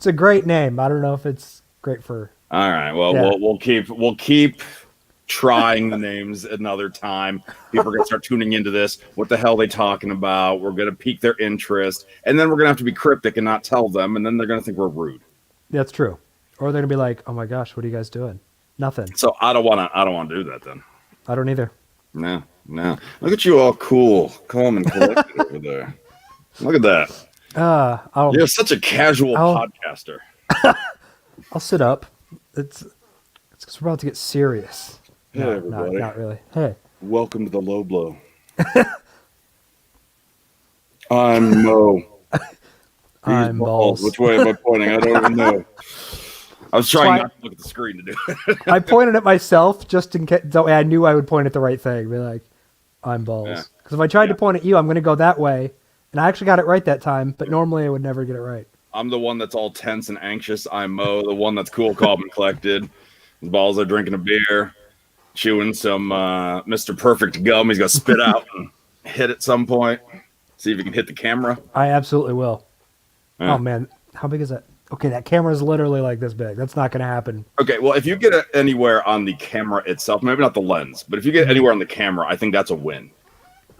It's a great name. I don't know if it's great for. All right. Well, Yeah. we'll keep trying the names another time. People are gonna start tuning into this. What the hell are they talking about? We're gonna pique their interest, and then we're gonna have to be cryptic and not tell them, and then they're gonna think we're rude. That's true. Or they're gonna be like, "Oh my gosh, what are you guys doing?" Nothing. So I don't want to do that then. I don't either. No. Look at you all cool, calm and collected over there. Look at that. You're such a casual podcaster. I'll sit up. It's because we're about to get serious. Hey, No, everybody. not really. Hey. Welcome to the low blow. I'm Mo. I'm Ballz. Which way am I pointing? I don't even know. I was trying not to look at the screen to do it. I pointed at myself just in case. I knew I would point at the right thing. Be like, I'm Ballz. Because if I tried to point at you, I'm going to go that way. And I actually got it right that time, but normally I would never get it right. I'm the one that's all tense and anxious. I'm Mo, the one that's cool, calm, and collected. Balls are drinking a beer, chewing some Mr. Perfect gum. He's going to spit out and hit at some point. See if he can hit the camera. I absolutely will. Yeah. Oh, man. How big is that? Okay, that camera is literally like this big. That's not going to happen. Okay, well, if you get it anywhere on the camera itself, maybe not the lens, but if you get anywhere on the camera, I think that's a win.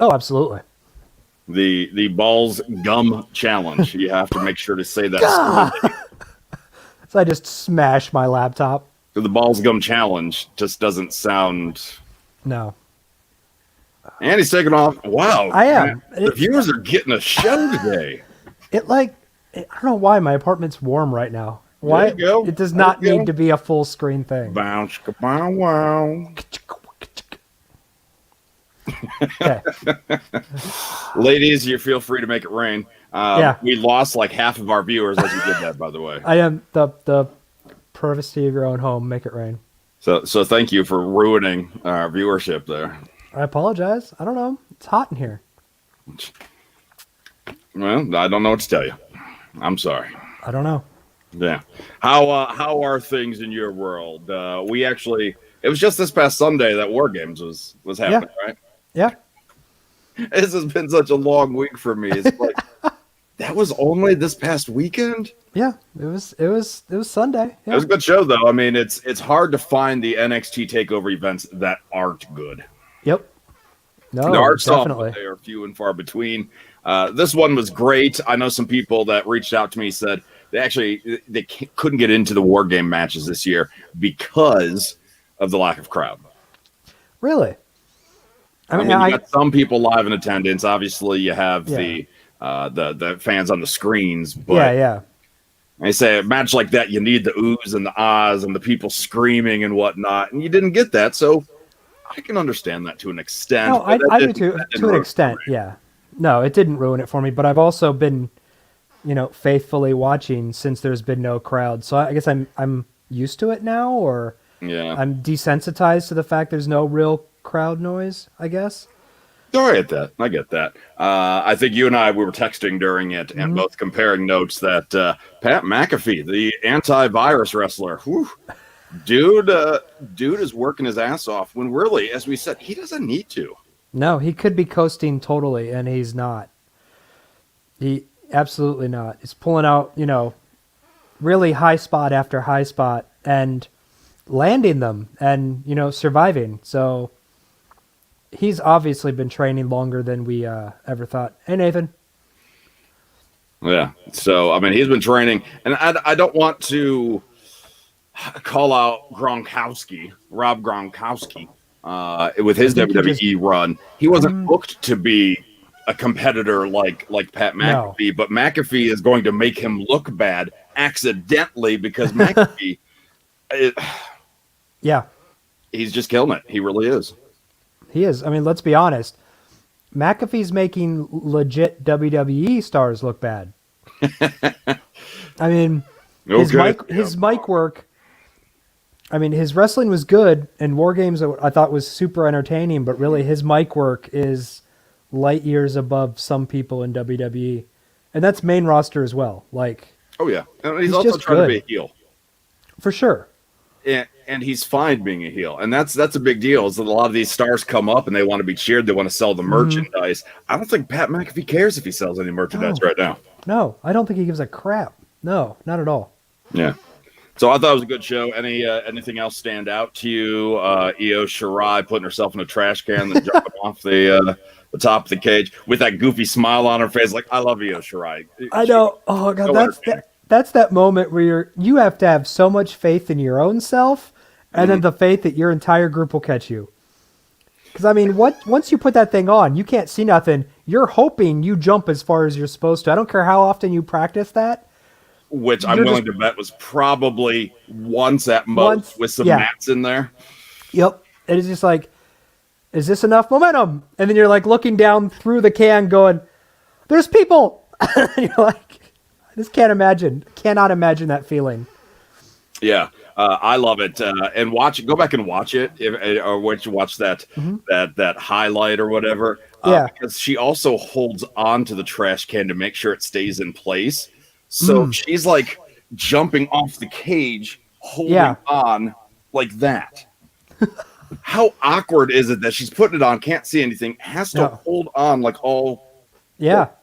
Oh, absolutely. The Ballz gum challenge. You have to make sure to say that. So I just smashed my laptop. The Ballz gum challenge just doesn't sound. No. And he's taking off. Wow. I am. Man, the viewers are getting a show today. I don't know why my apartment's warm right now. Why? There you go. It does not need to be a full screen thing. Bounce, bow, wow. Okay. Ladies, you feel free to make it rain. Yeah. We lost like half of our viewers as we did that, by the way. I am the privacy of your own home. Make it rain. So thank you for ruining our viewership there. I apologize. I don't know. It's hot in here. Well, I don't know what to tell you. I'm sorry. I don't know. Yeah. How are things in your world? It was just this past Sunday that War Games was happening, right? Yeah. This has been such a long week for me. It's like that was only this past weekend. Yeah. It was Sunday. Yeah. It was a good show though. I mean, it's hard to find the NXT takeover events that aren't good. Yep. No, there are definitely. some, they are few and far between. This one was great. I know some people that reached out to me said they couldn't get into the War Game matches this year because of the lack of crowd. Really? I mean, you got some people live in attendance. Obviously, you have the fans on the screens. But yeah. I say a match like that, you need the oohs and the ahs and the people screaming and whatnot, and you didn't get that. So I can understand that to an extent. No, I do to an extent. Yeah. No, it didn't ruin it for me, but I've also been, faithfully watching since there's been no crowd. So I guess I'm used to it now, or I'm desensitized to the fact there's no real crowd noise, I guess. Oh, I get that. I think you and we were texting during it and both comparing notes that Pat McAfee, the antivirus wrestler, dude is working his ass off when really, as we said, he doesn't need to. No, he could be coasting totally, and he's not. He absolutely not. He's pulling out, really high spot after high spot and landing them and, surviving. So he's obviously been training longer than we ever thought. Hey, Nathan. Yeah. So, I mean, he's been training, and I don't want to call out Rob Gronkowski. With his WWE run, he wasn't booked to be a competitor like Pat McAfee, but McAfee is going to make him look bad accidentally because McAfee, he's just killing it. He really is. He is. I mean, let's be honest. McAfee's making legit WWE stars look bad. I mean, his mic work. I mean, his wrestling was good, and War Games I thought was super entertaining, but really his mic work is light years above some people in WWE. And that's main roster as well. Oh, yeah. And he's also trying to be a heel. For sure. And he's fine being a heel. And that's a big deal, is that a lot of these stars come up and they want to be cheered. They want to sell the merchandise. I don't think Pat McAfee cares if he sells any merchandise right now. No, I don't think he gives a crap. No, not at all. Yeah. So I thought it was a good show. Anything else stand out to you? Io Shirai putting herself in a trash can and jumping off the top of the cage with that goofy smile on her face. Like, I love Io Shirai. I know. Oh god, that's that moment where you have to have so much faith in your own self, and then the faith that your entire group will catch you. Because I mean, once you put that thing on, you can't see nothing. You're hoping you jump as far as you're supposed to. I don't care how often you practice that. Which I'm willing to bet was probably once at most with some mats in there. Yep. It is just like, is this enough momentum? And then you're like looking down through the can going, there's people. And you're like, I just cannot imagine that feeling. Yeah. I love it. And go back and watch it or once you watch that highlight or whatever. Because she also holds on to the trash can to make sure it stays in place. So she's like jumping off the cage, holding on like that. How awkward is it that she's putting it on, can't see anything, has to hold on like all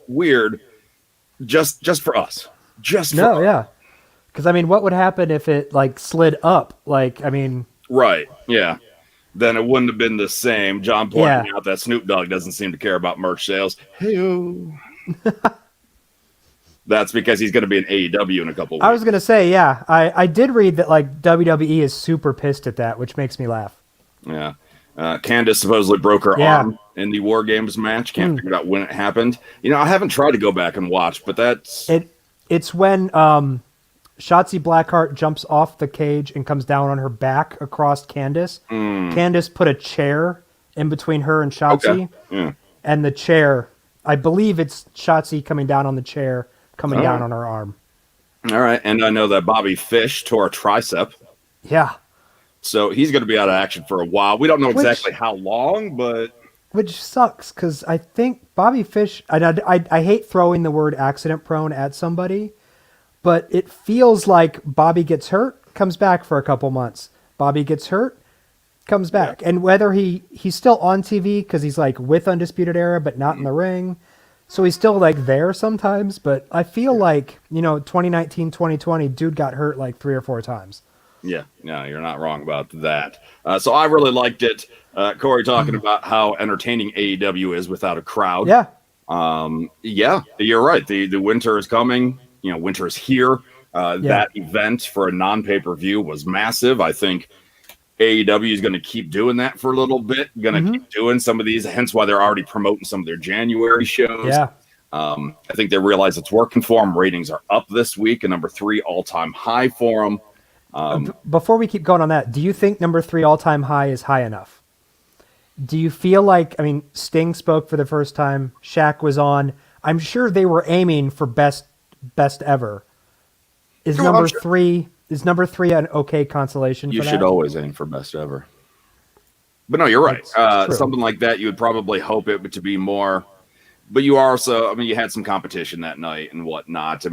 weird just for us. Because I mean, what would happen if it like slid up? Like, I mean, right? Yeah. Then it wouldn't have been the same. John pointing out that Snoop Dogg doesn't seem to care about merch sales. Hey-o. That's because he's going to be in AEW in a couple weeks. I was going to say, I did read that like WWE is super pissed at that, which makes me laugh. Yeah. Candice supposedly broke her arm in the War Games match. Can't figure out when it happened. You know, I haven't tried to go back and watch, but that's... It's when Shotzi Blackheart jumps off the cage and comes down on her back across Candice. Candice put a chair in between her and Shotzi. Okay. Yeah. And the chair, I believe it's Shotzi coming down on the chair, coming down on her arm. All right. And I know that Bobby Fish tore a tricep. Yeah. So he's going to be out of action for a while. We don't know exactly how long, but... Which sucks, because I think Bobby Fish... I hate throwing the word accident-prone at somebody, but it feels like Bobby gets hurt, comes back for a couple months. Bobby gets hurt, comes back. Yeah. And whether he's still on TV, because he's like with Undisputed Era, but not in the ring... So he's still like there sometimes, but I feel like, 2019, 2020, dude got hurt like 3 or 4 times. Yeah, no, you're not wrong about that. So I really liked it. Corey talking about how entertaining AEW is without a crowd. Yeah. Yeah, you're right. The winter is coming. Winter is here. That event for a non-pay-per-view was massive. I think AEW is going to keep doing that for a little bit, keep doing some of these, hence why they're already promoting some of their January shows. Yeah. I think they realize it's working for them. Ratings are up this week, and number 3 all-time high for them. Before we keep going on that, do you think number 3 all-time high is high enough? Do you feel like, Sting spoke for the first time, Shaq was on. I'm sure they were aiming for best ever. Is number 3 an okay consolation for that? You should always aim for best ever. But no, you're right. Something like that, you would probably hope it to be more. But you also, you had some competition that night and whatnot.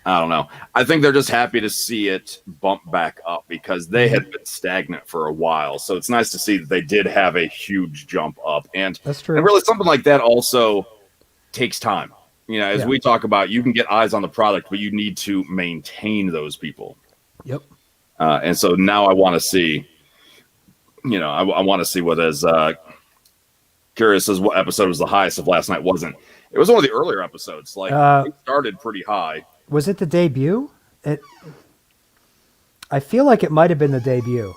I don't know. I think they're just happy to see it bump back up because they had been stagnant for a while. So it's nice to see that they did have a huge jump up. And that's true. And really something like that also takes time. As we talk about, you can get eyes on the product, but you need to maintain those people. Yep. And so now I want to see, I want to see what is curious as what episode was the highest of last night. Wasn't. It was one of the earlier episodes. Like it started pretty high. Was it the debut? I feel like it might have been the debut.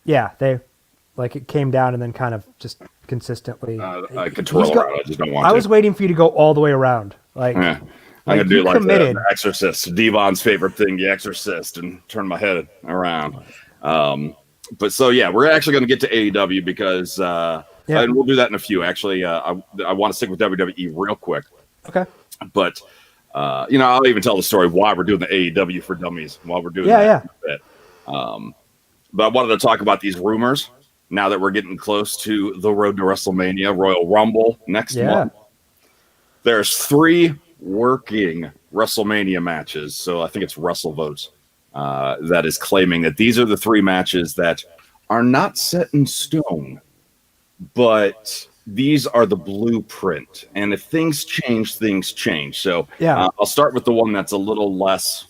Yeah, it came down and then kind of just consistently. I could twirl around. I just don't want to. I was waiting for you to go all the way around. I'm gonna do like the Exorcist, Devon's favorite thing, the Exorcist, and turn my head around. But so we're actually gonna get to AEW because and we'll do that in a few. Actually, I want to stick with WWE real quick. Okay. But I'll even tell the story of why we're doing the AEW for Dummies while we're doing that. But I wanted to talk about these rumors now that we're getting close to the road to WrestleMania, Royal Rumble next month. There's 3 working WrestleMania matches. So I think it's WrestleVotes that is claiming that these are the 3 matches that are not set in stone, but these are the blueprint, and if things change, things change. So I'll start with the one that's a little less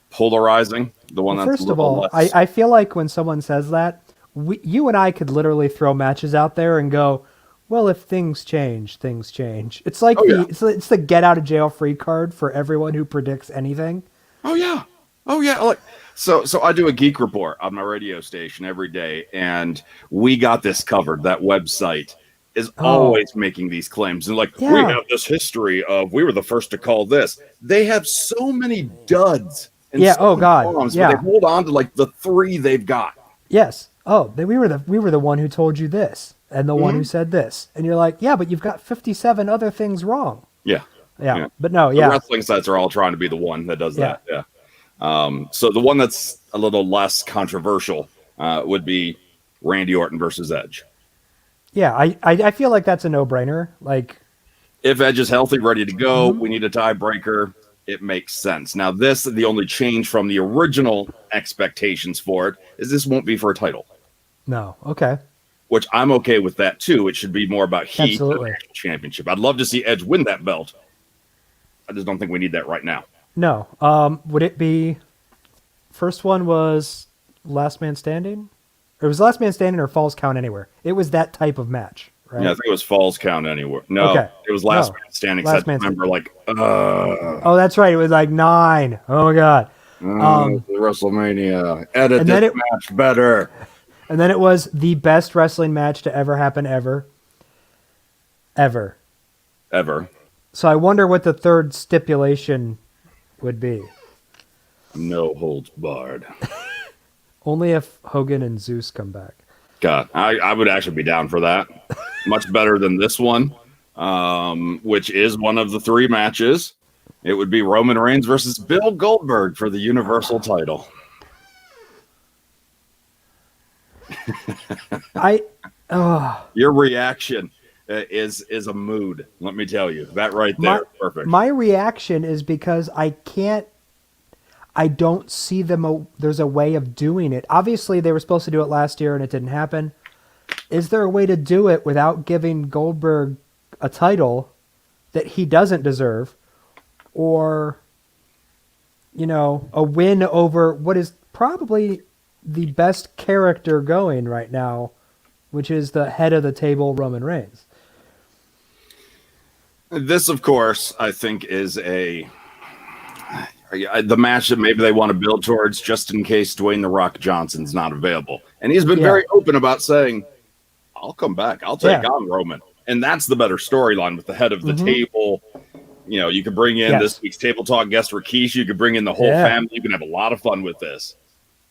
polarizing. The one that's first of all, I feel like when someone says that, you and I could literally throw matches out there and go, well, if things change, things change. It's like it's the get out of jail free card for everyone who predicts anything. Oh yeah. Like so I do a geek report on my radio station every day, and we got this covered. That website is always making these claims, and we have this history of we were the first to call this. They have so many duds. And bombs, but they hold on to like the 3 they've got. Yes. Oh, we were the one who told you this, and the one who said this, and you're like, yeah, but you've got 57 other things wrong. Yeah. But no, the wrestling sites are all trying to be the one that does that. Yeah. So the one that's a little less controversial would be Randy Orton versus Edge. Yeah, I feel like that's a no-brainer. Like, if Edge is healthy, ready to go, we need a tiebreaker. It makes sense. Now, the only change from the original expectations for it is this won't be for a title. No. Okay. Which I'm okay with that too. It should be more about heat than the actual championship. I'd love to see Edge win that belt. I just don't think we need that right now. No. Would it be first one was Last Man Standing? Or it was Last Man Standing or Falls Count Anywhere? It was that type of match. Right? Yeah, I think it was Falls Count Anywhere. No, it was Last Man Standing. I remember, oh, that's right. It was like 9. Oh my God. WrestleMania. Edit this match better. And then it was the best wrestling match to ever happen ever. So I wonder what the third stipulation would be. No holds barred. Only if Hogan and Zeus come back. God, I would actually be down for that. Much better than this one, which is one of the 3 matches. It would be Roman Reigns versus Bill Goldberg for the Universal title. Your reaction is a mood. Let me tell you that right there. Perfect. My reaction is because I don't see there's a way of doing it. Obviously, they were supposed to do it last year and it didn't happen. Is there a way to do it without giving Goldberg a title that he doesn't deserve, or, a win over what is probably the best character going right now, which is the head of the table, Roman Reigns? This, of course, I think is the match that maybe they want to build towards just in case Dwayne "The Rock" Johnson's not available. And he's been very open about saying, I'll come back. I'll take on Roman. And that's the better storyline with the head of the table. You could bring in this week's Table Talk guest, Rikishi. You could bring in the whole family. You can have a lot of fun with this.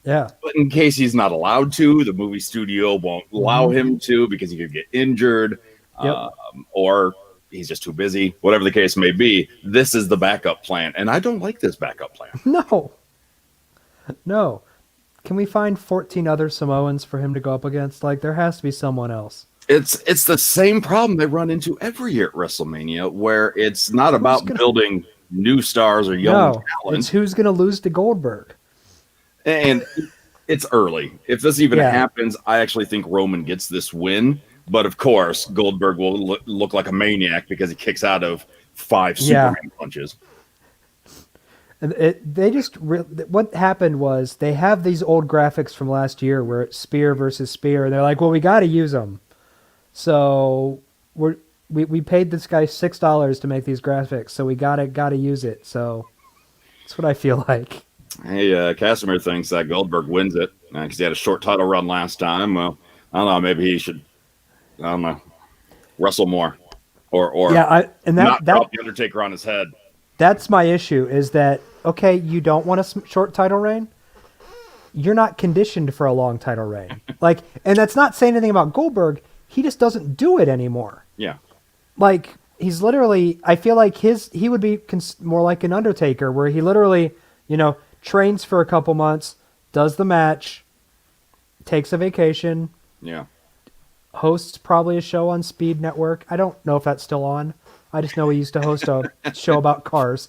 Yeah. But in case he's not allowed to, the movie studio won't allow him to because he could get injured or he's just too busy, whatever the case may be. This is the backup plan. And I don't like this backup plan. No. Can we find 14 other Samoans for him to go up against? Like, there has to be someone else. It's the same problem they run into every year at WrestleMania, where it's not about building new stars or young talent. It's who's going to lose to Goldberg. And it's early. If this even happens, I actually think Roman gets this win. But of course, Goldberg will look like a maniac because he kicks out of 5 Superman punches. And what happened was they have these old graphics from last year where it's spear versus spear, and they're like, well, we got to use them. So we paid this guy $6 to make these graphics, so we gotta use it. So that's what I feel like. Hey, Casimir thinks that Goldberg wins it because he had a short title run last time. Well, I don't know. Maybe he should, wrestle more, or not drop the Undertaker on his head. That's my issue. Is that okay? You don't want a short title reign. You're not conditioned for a long title reign. And that's not saying anything about Goldberg. He just doesn't do it anymore. Yeah. He's literally, I feel like he would be more like an Undertaker, where he literally, trains for a couple months, does the match, takes a vacation. Yeah. Hosts probably a show on Speed Network. I don't know if that's still on. I just know he used to host a show about cars.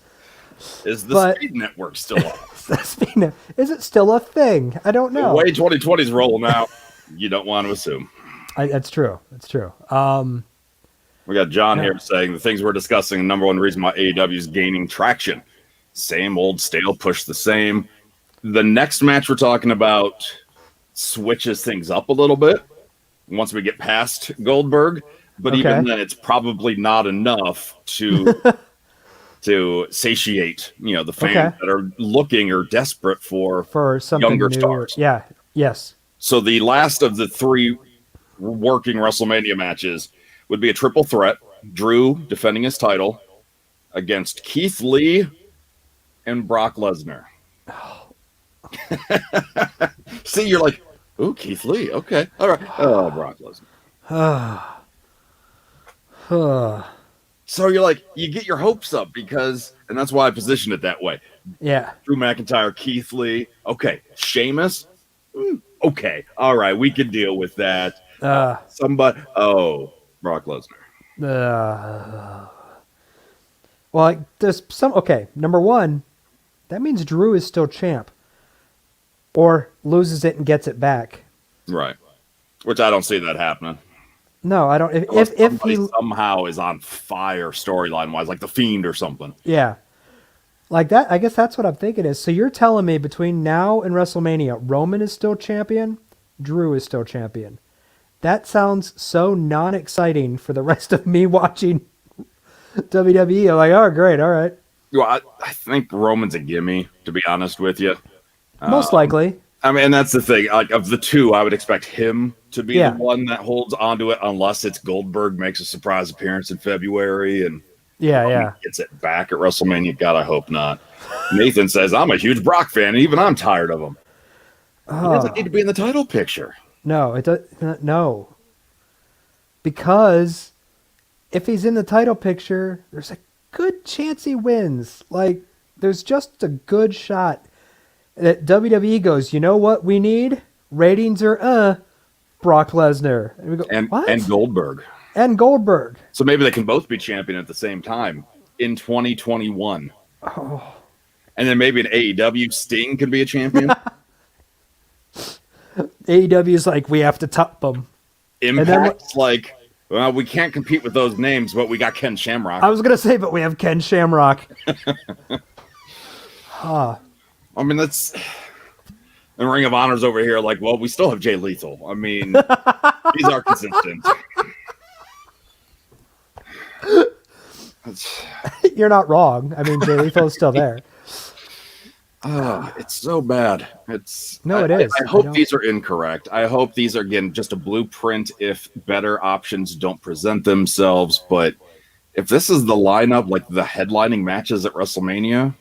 Is the Speed Network still on? Is it still a thing? I don't know. The way 2020 is rolling out, you don't want to assume. That's true. That's true. We got John here saying the things we're discussing, the number one reason why AEW is gaining traction. Same old stale, push the same. The next match we're talking about switches things up a little bit once we get past Goldberg, but even then it's probably not enough to to satiate, the fans that are looking or desperate for something younger new. Stars. Yeah. Yes. So the last of the 3 working WrestleMania matches would be a triple threat. Drew defending his title against Keith Lee and Brock Lesnar. See, you're like, ooh, Keith Lee. Okay. All right. Oh, Brock Lesnar. So you're like, you get your hopes up and that's why I positioned it that way. Yeah. Drew McIntyre, Keith Lee. Okay. Sheamus. Okay. All right. We can deal with that. Brock Lesnar. Well, there's number one, that means Drew is still champ. Or loses it and gets it back. Right. Which I don't see that happening. No, I don't. If he somehow is on fire storyline wise, like the Fiend or something. Yeah. Like that, I guess that's what I'm thinking is. So you're telling me between now and WrestleMania, Roman is still champion, Drew is still champion. That sounds so non-exciting for the rest of me watching WWE. I'm like, oh, great, all right. Well, I think Roman's a gimme, to be honest with you. Most likely. I mean, that's the thing. Like, of the 2, I would expect him to be the one that holds onto it, unless it's Goldberg makes a surprise appearance in February and gets it back at WrestleMania. God, I hope not. Nathan says, I'm a huge Brock fan, and even I'm tired of him. He doesn't need to be in the title picture. No, it does. No, because if he's in the title picture, there's a good chance he wins. Like, there's just a good shot that WWE goes, you know what we need? Ratings are Brock Lesnar. And we go, what? And Goldberg. And Goldberg. So maybe they can both be champion at the same time in 2021. Oh. And then maybe an AEW Sting can be a champion. AEW is like, we have to top them. Impact's like, well, we can't compete with those names, but we got Ken Shamrock. I was going to say, but we have Ken Shamrock. I mean, that's... And Ring of Honor's over here like, well, we still have Jay Lethal. I mean, he's our consistent. You're not wrong. I mean, Jay Lethal is still there. It's so bad. It is. I hope these are incorrect. I hope these are, again, just a blueprint if better options don't present themselves. But if this is the lineup, like the headlining matches at WrestleMania,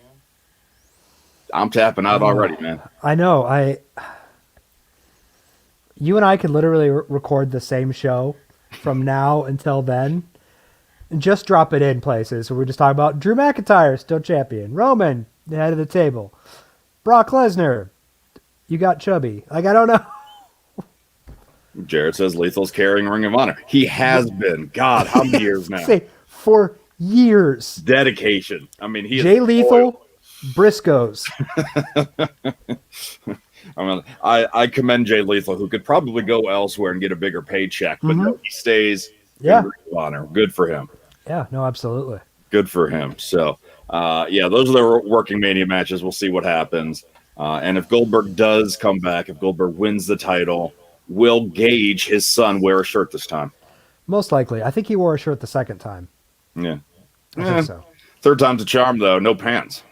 I'm tapping out already, man. I know. You and I could literally record the same show from now until then and just drop it in places. So we're just talking about Drew McIntyre, still champion. Roman, the head of the table. Brock Lesnar, you got chubby. Like, I don't know. Jared says Lethal's carrying Ring of Honor. He has been. God, how many years now? For years. Dedication. I mean, Jay Lethal, Briscoes. I mean, I commend Jay Lethal, who could probably go elsewhere and get a bigger paycheck, but no, he stays in Ring of Honor. Good for him. Yeah, no, absolutely. Good for him. So, those are the working Mania matches. We'll see what happens. And if Goldberg does come back, if Goldberg wins the title, will Gage, his son, wear a shirt this time? Most likely. I think he wore a shirt the second time. Yeah. I think so. Third time's a charm, though. No pants.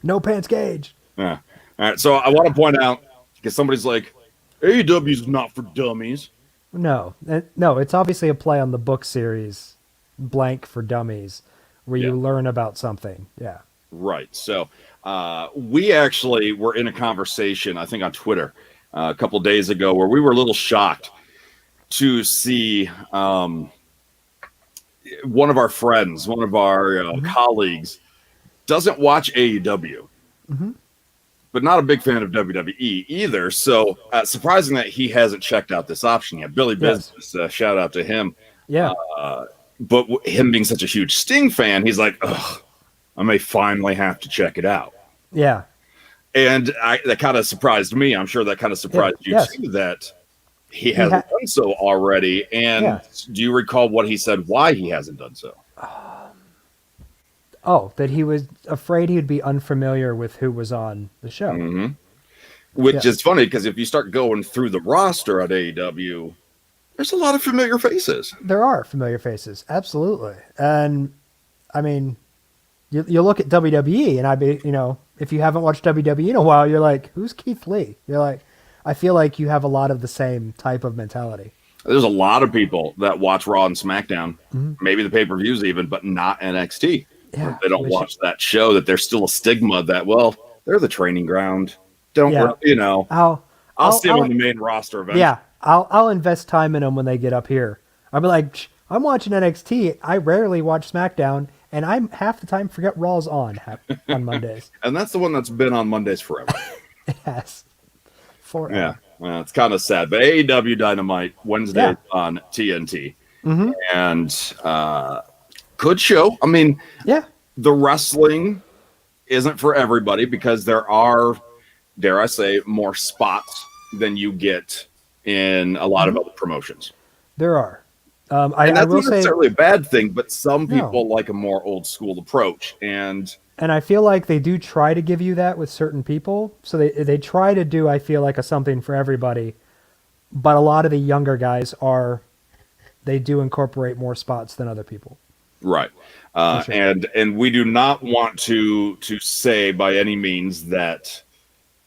No pants Gage. Yeah. All right. So I want to point out, because somebody's like, AEW's not for dummies. No, it's obviously a play on the book series, Blank for Dummies, where you learn about something. Yeah. Right. So we actually were in a conversation, I think on Twitter, a couple days ago, where we were a little shocked to see one of our friends, one of our colleagues, doesn't watch AEW, but not a big fan of WWE either. So surprising that he hasn't checked out this option yet. Billy Business, shout out to him. Yeah. But him being such a huge Sting fan, he's like, ugh, I may finally have to check it out. Yeah. And that kind of surprised me. I'm sure that kind of surprised you too, that he hasn't done so already. And do you recall what he said why he hasn't done so? That he was afraid he would be unfamiliar with who was on the show. Mm-hmm. Which is funny, because if you start going through the roster at AEW, there's a lot of familiar faces. There are familiar faces, absolutely. And I mean, you look at WWE, and if you haven't watched WWE in a while, you're like, who's Keith Lee? You're like, I feel like you have a lot of the same type of mentality. There's a lot of people that watch Raw and SmackDown, maybe the pay-per-views even, but not NXT. Yeah, they don't watch that show, that there's still a stigma that, well, they're the training ground. I'll see them on the main roster eventually. Yeah, I'll invest time in them when they get up here. I'll be like, I'm watching NXT. I rarely watch SmackDown, and I'm half the time forget Raw's on Mondays. And that's the one that's been on Mondays forever. Yes. Forever. Yeah, well, it's kind of sad. But AEW Dynamite, Wednesday on TNT. Mm-hmm. And good show. I mean, the wrestling isn't for everybody, because there are, dare I say, more spots than you get in a lot of other promotions. There are. And that's not necessarily a bad thing, but some people like a more old school approach. And I feel like they do try to give you that with certain people. So they try to do, I feel like, a something for everybody. But a lot of the younger guys they do incorporate more spots than other people. Right. Sure. And we do not want to say by any means that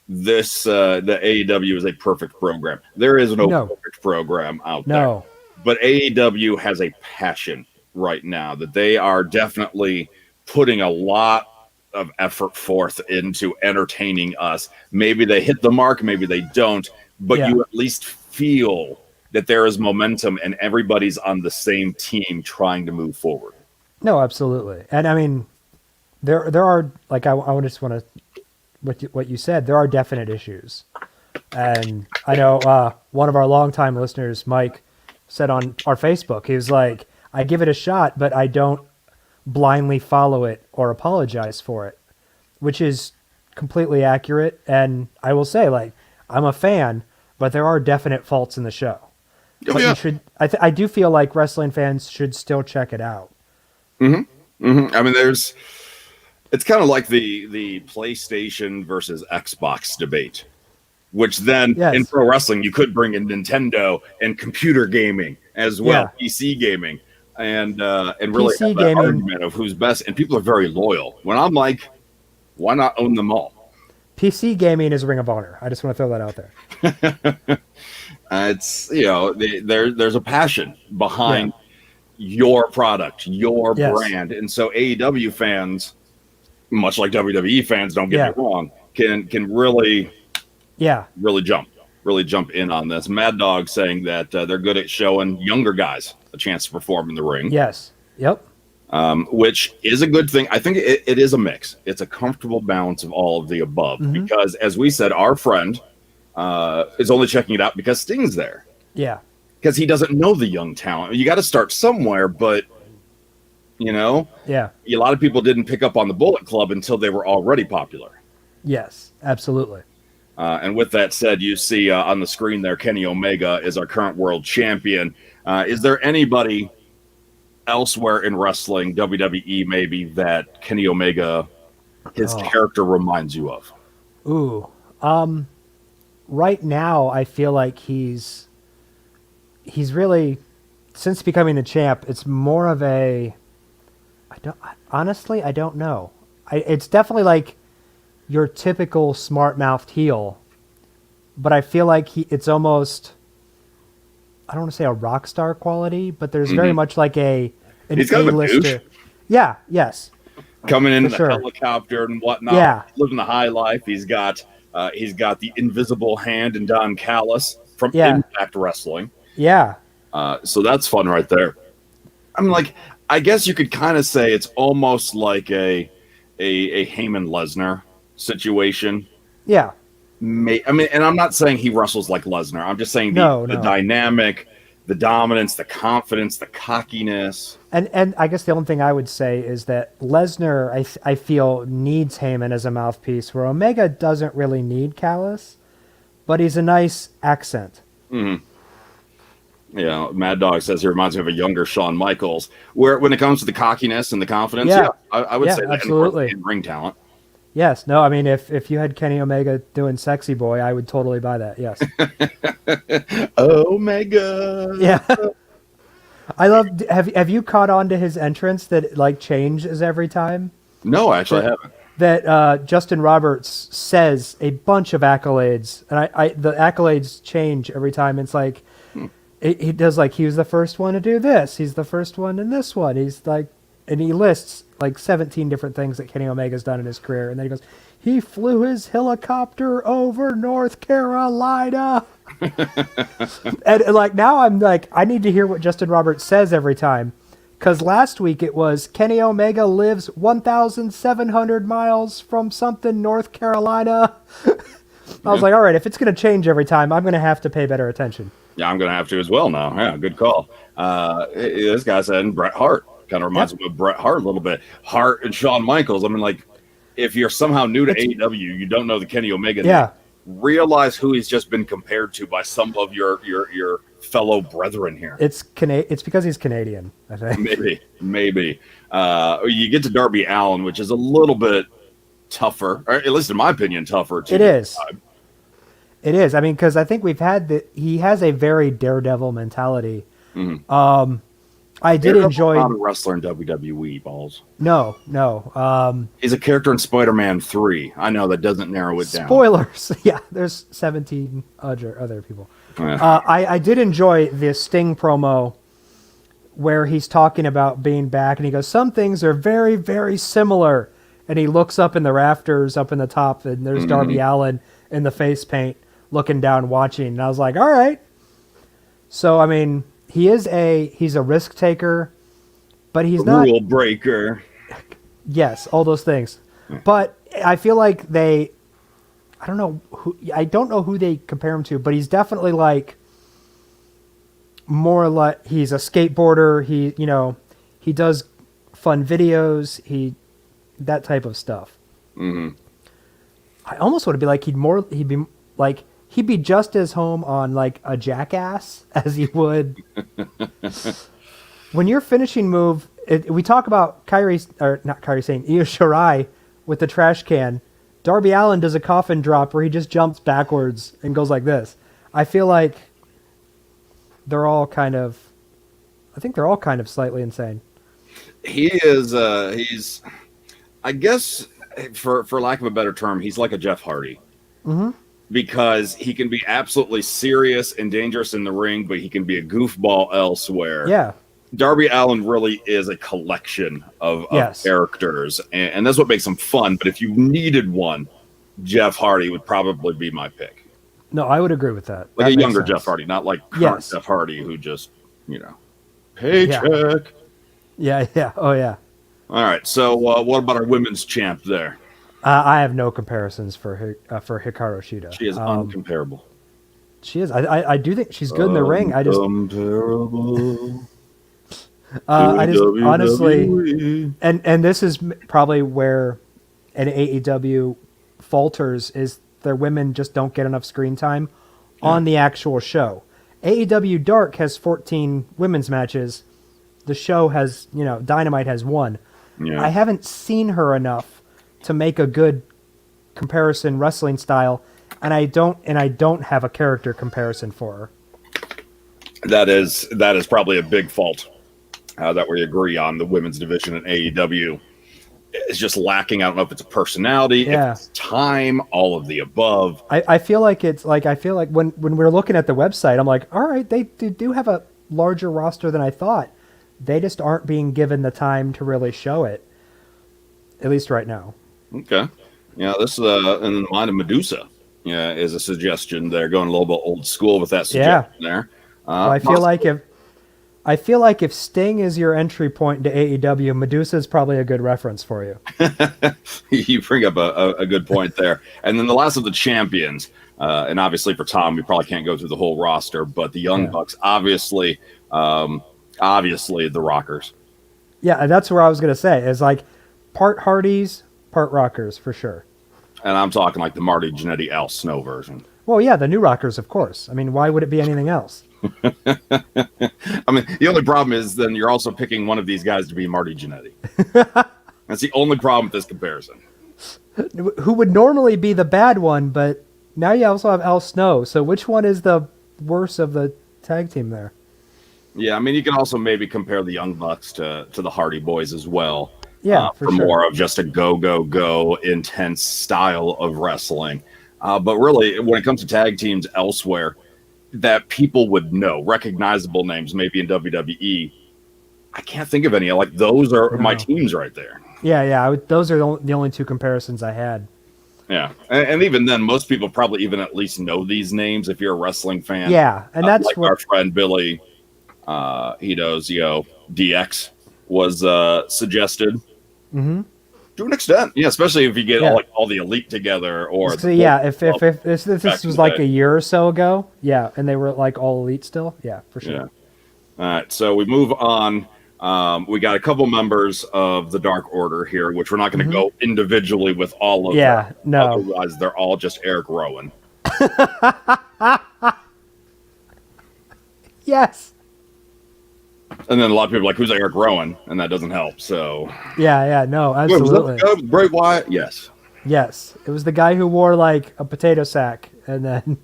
the AEW is a perfect program. There is no perfect program out there. But AEW has a passion right now that they are definitely putting a lot of effort forth into entertaining us. Maybe they hit the mark, maybe they don't, but you at least feel that there is momentum and everybody's on the same team trying to move forward. No, absolutely. And I mean, there are, like, I just want to, what you said, there are definite issues. And I know one of our longtime listeners, Mike, said on our Facebook, he was like, I give it a shot, but I don't blindly follow it or apologize for it, which is completely accurate. And I will say, like, I'm a fan, but there are definite faults in the show. But you should, I do feel like wrestling fans should still check it out. Mm-hmm. Mm-hmm. I mean, it's kind of like the PlayStation versus Xbox debate, which then in pro wrestling, you could bring in Nintendo and computer gaming as well, PC gaming, and really have that argument of who's best. And people are very loyal. When I'm like, why not own them all? PC gaming is Ring of Honor. I just want to throw that out there. It's, there's a passion behind your product, your brand. And so AEW fans, much like WWE fans, don't get me wrong, can really jump in on this. Mad Dog saying that they're good at showing younger guys a chance to perform in the ring. Yes. Yep. Which is a good thing. I think it is a mix. It's a comfortable balance of all of the above, because, as we said, our friend is only checking it out because Sting's there. Yeah. Because he doesn't know the young talent. You got to start somewhere, but, a lot of people didn't pick up on the Bullet Club until they were already popular. Yes, absolutely. And with that said, you see on the screen there, Kenny Omega is our current world champion. Is there anybody elsewhere in wrestling, WWE maybe, that Kenny Omega, his character reminds you of? Ooh. Right now, I feel like he's really, since becoming the champ, it's more of a, I don't know. It's definitely like your typical smart-mouthed heel, but I feel like it's almost, I don't want to say a rock star quality, but there's very much like an he's kind of a douche. Yeah, yes. Coming in the helicopter and whatnot. Yeah. Living the high life. He's got the invisible hand in Don Callis from Impact Wrestling. Yeah. So that's fun right there. I'm like, I guess you could kind of say it's almost like a Heyman Lesnar situation. Yeah. I mean, and I'm not saying he wrestles like Lesnar. I'm just saying the dynamic, the dominance, the confidence, the cockiness. And I guess the only thing I would say is that Lesnar, I feel, needs Heyman as a mouthpiece, where Omega doesn't really need Callis, but he's a nice accent. Mm-hmm. Mad Dog says he reminds me of a younger Shawn Michaels, where when it comes to the cockiness and the confidence, I would say that absolutely. in ring talent. Yes. No, I mean, if you had Kenny Omega doing Sexy Boy, I would totally buy that. Yes. Omega. Yeah. I love. Have you caught on to his entrance that like changes every time? No, actually, I haven't. That Justin Roberts says a bunch of accolades, and the accolades change every time. It's like he does like he was the first one to do this. He's the first one in this one. He's like, and he lists like 17 different things that Kenny Omega's done in his career, and then he goes, he flew his helicopter over North Carolina. and like now I'm like I need to hear what Justin Roberts says every time, because last week it was Kenny Omega lives 1,700 miles from something North Carolina. I was like, all right, if it's going to change every time, I'm going to have to pay better attention. Yeah, I'm going to have to as well now. Yeah, good call. This guy said Bret Hart kind of reminds me of Bret Hart a little bit. Hart and Shawn Michaels. I mean, like if you're somehow new to AEW, you don't know the Kenny Omega name. Realize who he's just been compared to by some of your fellow brethren here. It's because he's Canadian, I think. Maybe. You get to Darby Allin, which is a little bit tougher, or at least in my opinion, tougher. It is. It is. I mean, because I think he has a very daredevil mentality. Mm-hmm. I did enjoy. Not a wrestler in WWE, Ballz. No. He's a character in Spider-Man 3. I know that doesn't narrow it down. Spoilers. Yeah, there's 17 other people. Yeah. I did enjoy the Sting promo where he's talking about being back, and he goes, "Some things are very, very similar." And he looks up in the rafters, up in the top, and there's Darby Allin in the face paint, looking down, watching. And I was like, "All right." So I mean. He's a risk taker, but he's not rule breaker. Yes, all those things. But I feel like I don't know who they compare him to, but he's definitely like more like he's a skateboarder. He does fun videos. That type of stuff. Mm-hmm. I almost want to be like he'd be just as home on like a Jackass as he would when your finishing move. We talk about Io Shirai with the trash can. Darby Allin does a coffin drop where he just jumps backwards and goes like this. I feel like they're all kind of slightly insane. He is. He's. I guess for lack of a better term, he's like a Jeff Hardy. Mm-hmm. Because he can be absolutely serious and dangerous in the ring, but he can be a goofball elsewhere. Yeah. Darby Allin really is a collection of characters, and that's what makes him fun. But if you needed one, Jeff Hardy would probably be my pick. No, I would agree with that. Like a younger Jeff Hardy, not like current Jeff Hardy who just, paycheck. Yeah. Oh, yeah. All right. So what about our women's champ there? I have no comparisons for Hikaru Shida. She is uncomparable. She is. I do think she's good in the ring. I just honestly, and this is probably where an AEW falters is their women just don't get enough screen time on the actual show. AEW Dark has 14 women's matches. The show has, Dynamite has 1. Yeah. I haven't seen her enough to make a good comparison wrestling style, and I don't have a character comparison for her. That is probably a big fault that we agree on. The women's division in AEW is just lacking. I don't know if it's a personality, if it's time, all of the above. I feel like when we're looking at the website, I'm like, all right, they do have a larger roster than I thought. They just aren't being given the time to really show it, at least right now. Okay. Yeah, this in the mind of Medusa. Yeah, is a suggestion there, going a little bit old school with that suggestion there. Well, I feel like if Sting is your entry point into AEW, Medusa is probably a good reference for you. You bring up a good point there. And then the last of the champions, and obviously for Tom, we probably can't go through the whole roster, but the Young Bucks, obviously the Rockers. Yeah, that's where I was going to say, is like part Hardys, part Rockers for sure. And I'm talking like the Marty Jannetty Al Snow version. Well, yeah, the New Rockers, of course. I mean, why would it be anything else? I mean, the only problem is then you're also picking one of these guys to be Marty Jannetty. That's the only problem with this comparison. Who would normally be the bad one, but now you also have Al Snow. So which one is the worst of the tag team there? Yeah, I mean, you can also maybe compare the Young Bucks to the Hardy Boys as well. Yeah, for sure. More of just a go intense style of wrestling. But really, when it comes to tag teams elsewhere that people would know, recognizable names maybe in WWE, I can't think of any. Like, those are my teams right there. Yeah. Those are the only two comparisons I had. Yeah, and even then, most people probably even at least know these names if you're a wrestling fan. Yeah, and that's like what our friend Billy, he knows, DX was suggested. Mm-hmm. To an extent, yeah, especially if you get all the elite together, or so if this was like a year or so ago, and they were like all elite still, for sure. Yeah. All right, so we move on. We got a couple members of the Dark Order here, which we're not going to go individually with all of them. No. Otherwise, they're all just Eric Rowan. Yes. And then a lot of people are like, who's Eric Rowan? And that doesn't help. So no, absolutely. Was that the guy with Bray Wyatt? Yes. It was the guy who wore like a potato sack and then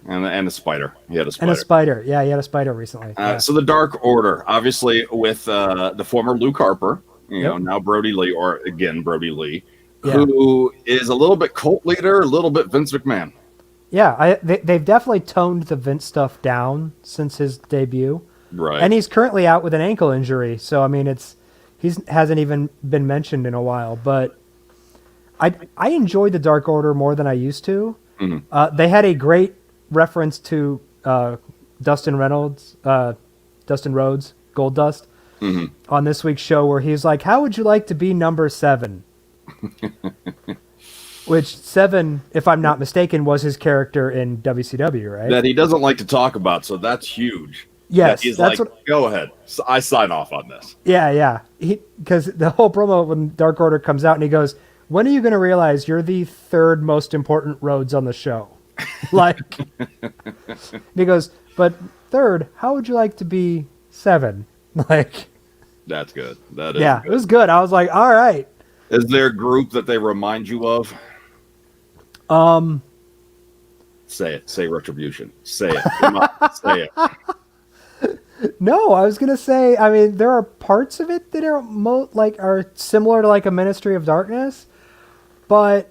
and a spider. He had a spider. And a spider. Yeah, he had a spider recently. So the Dark Order, obviously with the former Luke Harper, now Brody Lee, or again Brody Lee, who is a little bit cult leader, a little bit Vince McMahon. Yeah, they've definitely toned the Vince stuff down since his debut. Right. And he's currently out with an ankle injury, so I mean he hasn't even been mentioned in a while. But I enjoyed the Dark Order more than I used to. Mm-hmm. They had a great reference to Dustin Rhodes, Gold Dust, on this week's show, where he's like, "How would you like to be number 7?" Which 7, if I'm not mistaken, was his character in WCW, right? That he doesn't like to talk about, so that's huge. Yes, he's that's like, go ahead. So I sign off on this. Yeah. Because the whole promo when Dark Order comes out and he goes, "When are you going to realize you're the 3rd most important Rhodes on the show?" Like, he goes, "But 3rd, how would you like to be 7?" Like, that's good. That is good. It was good. I was like, all right. Is there a group that they remind you of? Say it. Say Retribution. Say it. Come on, say it. No, I was gonna say. I mean, there are parts of it that are are similar to like a Ministry of Darkness, but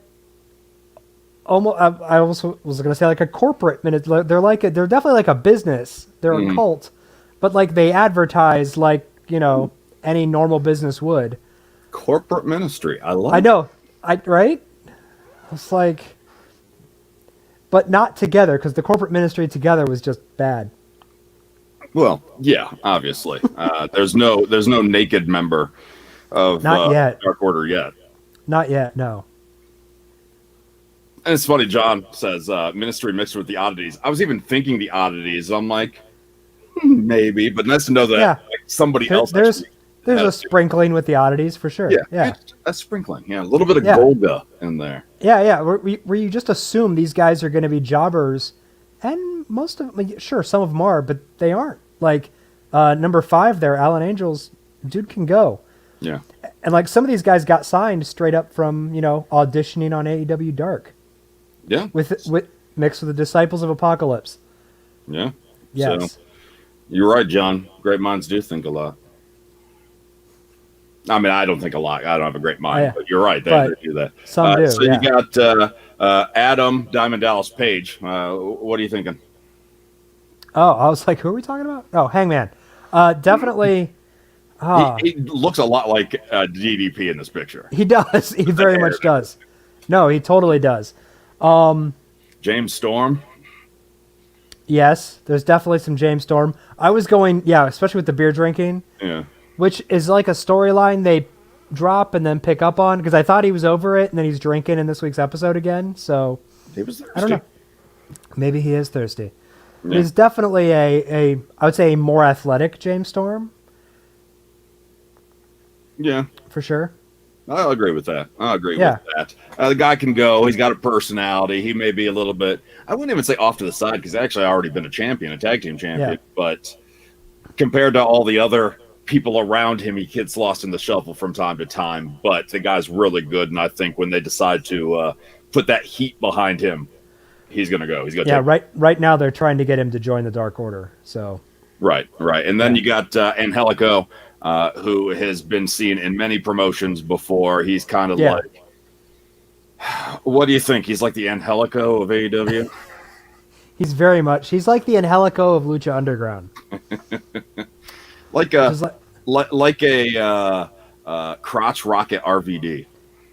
almost. I also was gonna say like a corporate ministry. They're definitely like a business. They're a cult, but like they advertise like any normal business would. Corporate ministry. I love. I know. Right. It's like, but not together because the corporate ministry together was just bad. Well, yeah, obviously. There's no naked member of Not yet. Dark Order yet. Not yet, no. And it's funny, John says ministry mixed with the oddities. I was even thinking the oddities. I'm like, maybe, but nice to know that somebody else. There's a sprinkling with the oddities for sure. Yeah. A sprinkling. Yeah, a little bit of Golga in there. Yeah. Where you just assume these guys are going to be jobbers, and most of them, sure, some of them are, but they aren't. Like number 5 there, Alan Angels, dude can go. Yeah. And like some of these guys got signed straight up from auditioning on AEW Dark. Yeah. With mixed with the Disciples of Apocalypse. Yeah. Yes. So, you're right, John. Great minds do think a lot. I mean, I don't think a lot. I don't have a great mind, but you're right. They do that. Some do. So you got Adam Diamond Dallas Page. What are you thinking? Oh, I was like, who are we talking about? Oh, Hangman. Definitely. He looks a lot like DDP in this picture. He does. He very much does. No, he totally does. James Storm. Yes, there's definitely some James Storm. I was going, especially with the beer drinking. Yeah. Which is like a storyline they drop and then pick up on because I thought he was over it and then he's drinking in this week's episode again. So he was thirsty. I don't know. Maybe he is thirsty. Yeah. He's definitely I would say a more athletic James Storm. Yeah. For sure. I'll agree with that. With that. The guy can go. He's got a personality. He may be a little bit, I wouldn't even say off to the side, because he's actually already been a champion, a tag team champion. Yeah. But compared to all the other people around him, he gets lost in the shuffle from time to time. But the guy's really good, and I think when they decide to put that heat behind him, he's going to go. He's going to right now they're trying to get him to join the Dark Order. So Right. And then you got Angelico, who has been seen in many promotions before. He's kind of like, what do you think? He's like the Angelico of AEW? He's like the Angelico of Lucha Underground. like a crotch rocket RVD.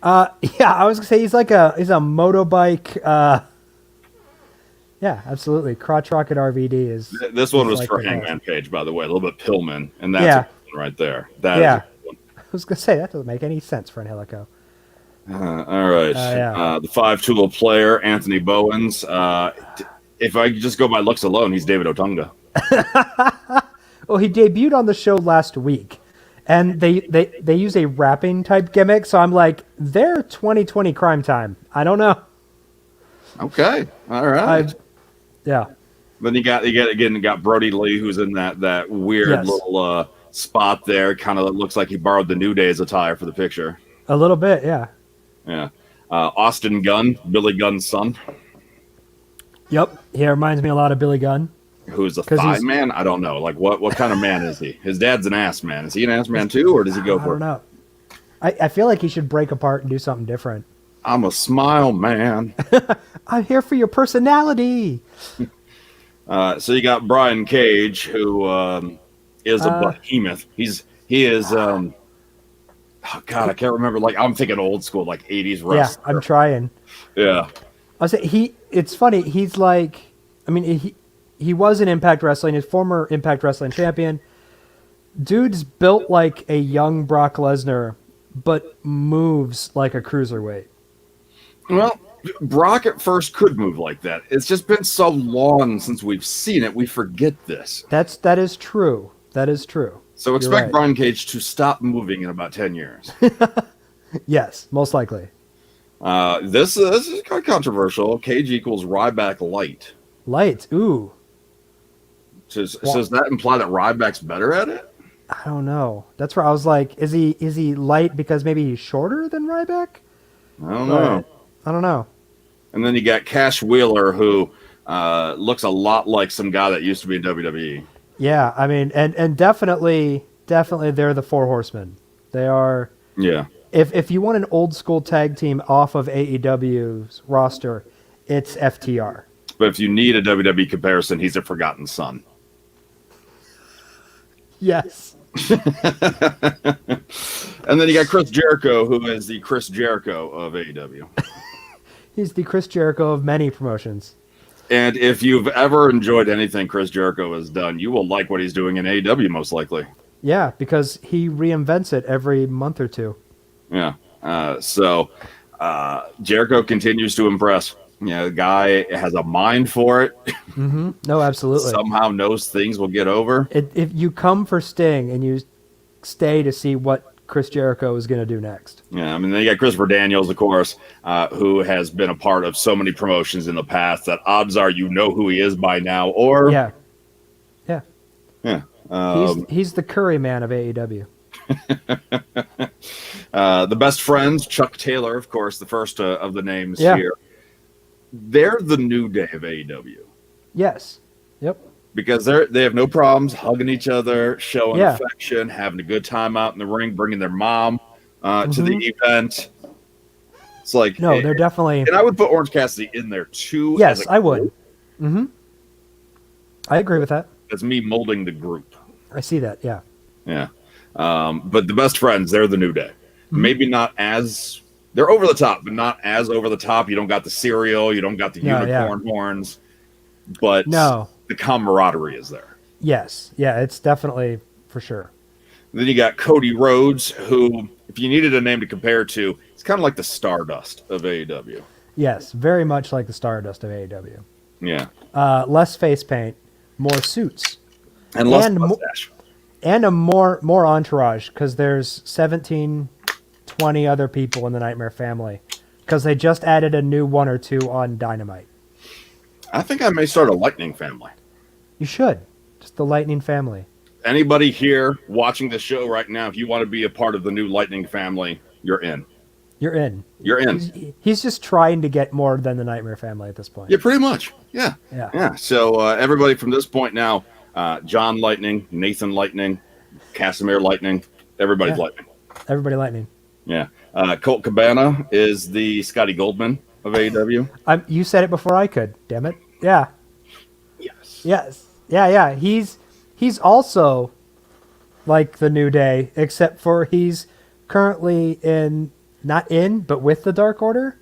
I was gonna say he's a motorbike. Yeah, absolutely. Crotch rocket RVD is. This one was like for Hangman Page, by the way, a little bit Pillman, and that's right there. That is a good one. I was gonna say that doesn't make any sense for Angelico. All right. The 5-tool player, Anthony Bowens. If I just go by looks alone, he's David Otunga. Well, he debuted on the show last week, and they use a rapping type gimmick. So I'm like, they're 2020 Crime Time. I don't know. Okay. All right. Yeah. Then you got Brody Lee, who's in that weird little spot there. Kind of looks like he borrowed the New Day's attire for the picture. A little bit, yeah. Yeah. Austin Gunn, Billy Gunn's son. Yep. He reminds me a lot of Billy Gunn. Who's a thigh man? I don't know. Like what kind of man is he? His dad's an ass man. Is he an ass man too, or does he go for it? I don't know. I feel like he should break apart and do something different. I'm a smile man. I'm here for your personality. So you got Brian Cage, who is a behemoth. He is. Oh God, I can't remember. Like I'm thinking old school, like 80s wrestler. Yeah, I'm trying. Yeah. I say it's funny. He's like, I mean, he was in Impact Wrestling, his former Impact Wrestling champion. Dude's built like a young Brock Lesnar, but moves like a cruiserweight. Well, Brock at first could move like that. It's just been so long since we've seen it, we forget this. That is true. That is true. So expect Brian Cage to stop moving in about 10 years. Yes, most likely. This is kind of controversial. Cage equals Ryback light. Light, ooh. So does that imply that Ryback's better at it? I don't know. That's where I was like, is he light because maybe he's shorter than Ryback? I don't know. And then you got Cash Wheeler, who looks a lot like some guy that used to be in WWE. Yeah, I mean, and definitely they're the Four Horsemen. They are. Yeah. If you want an old school tag team off of AEW's roster, it's FTR. But if you need a WWE comparison, he's a Forgotten Son. Yes. And then you got Chris Jericho, who is the Chris Jericho of AEW. He's the Chris Jericho of many promotions. And if you've ever enjoyed anything Chris Jericho has done, you will like what he's doing in AEW most likely. Yeah, because he reinvents it every month or two. Yeah. So Jericho continues to impress. You know, the guy has a mind for it. Mm-hmm. No, absolutely. Somehow knows things will get over. If you come for Sting and you stay to see what Chris Jericho is going to do next. Yeah, I mean, then you got Christopher Daniels, of course, who has been a part of so many promotions in the past that odds are you know who he is by now. Or yeah. He's the Curry man of AEW. The Best Friends, Chuck Taylor, of course, the first of the names here. They're the New Day of AEW. Yes. Yep. Because they have no problems hugging each other, showing affection, having a good time out in the ring, bringing their mom to the event. It's like they're definitely. And I would put Orange Cassidy in there too. Yes, I would. Mm-hmm. I agree with that. That's me molding the group. I see that. Yeah. Yeah. But the Best Friends, they're the New Day. Mm-hmm. Maybe not as. They're over the top, but not as over the top. You don't got the cereal. You don't got the unicorn horns. But the camaraderie is there. Yes. Yeah, it's definitely for sure. Then you got Cody Rhodes, who, if you needed a name to compare to, it's kind of like the Stardust of AEW. Yes, very much like the Stardust of AEW. Yeah. Less face paint, more suits. And less mustache. And a more entourage, because there's 17, 20 other people in the Nightmare family because they just added a new one or two on Dynamite. I think I may start a Lightning family. You should. Just the Lightning family. Anybody here watching the show right now, if you want to be a part of the new Lightning family, you're in. You're in. You're in. He's just trying to get more than the Nightmare family at this point. Yeah, pretty much. Yeah. Yeah. Yeah. So everybody from this point now, John Lightning, Nathan Lightning, Casimir Lightning, everybody's Lightning. Everybody Lightning. Yeah. Colt Cabana is the Scotty Goldman of AEW. You said it before I could. Damn it. Yeah. Yes. Yes. Yeah. He's also like the New Day, except for he's currently but with the Dark Order.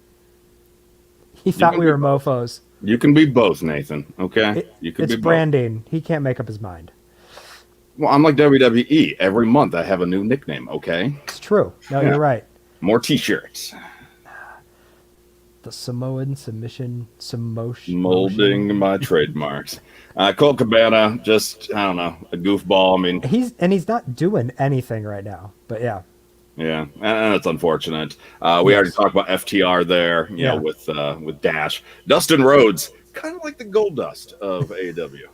He thought we were mofos. You can be both, Nathan. Okay? You can it's be both. branding. He can't make up his mind. Well, I'm like WWE. Every month I have a new nickname, okay? It's true. No, you're right. More t-shirts. The Samoan submission. Molding my trademarks. Colt Cabana, just, I don't know, a goofball. I mean, he's not doing anything right now, but yeah. Yeah, and it's unfortunate. We already talked about FTR there, you know, with Dash. Dustin Rhodes, kind of like the Goldust of AEW.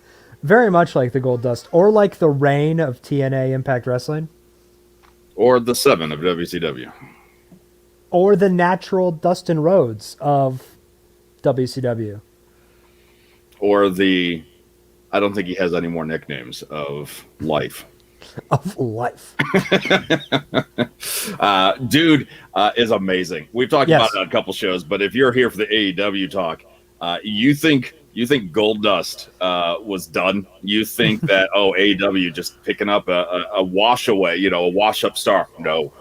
Very much like the Goldust, or like the Reign of TNA Impact Wrestling. Or the 7 of WCW. Or the natural Dustin Rhodes of WCW. Or I don't think he has any more nicknames of life. Of life. Dude is amazing. We've talked about it on a couple shows, but if you're here for the AEW talk, you think Goldust was done? You think that AEW just picking up a wash away, a wash up star? No.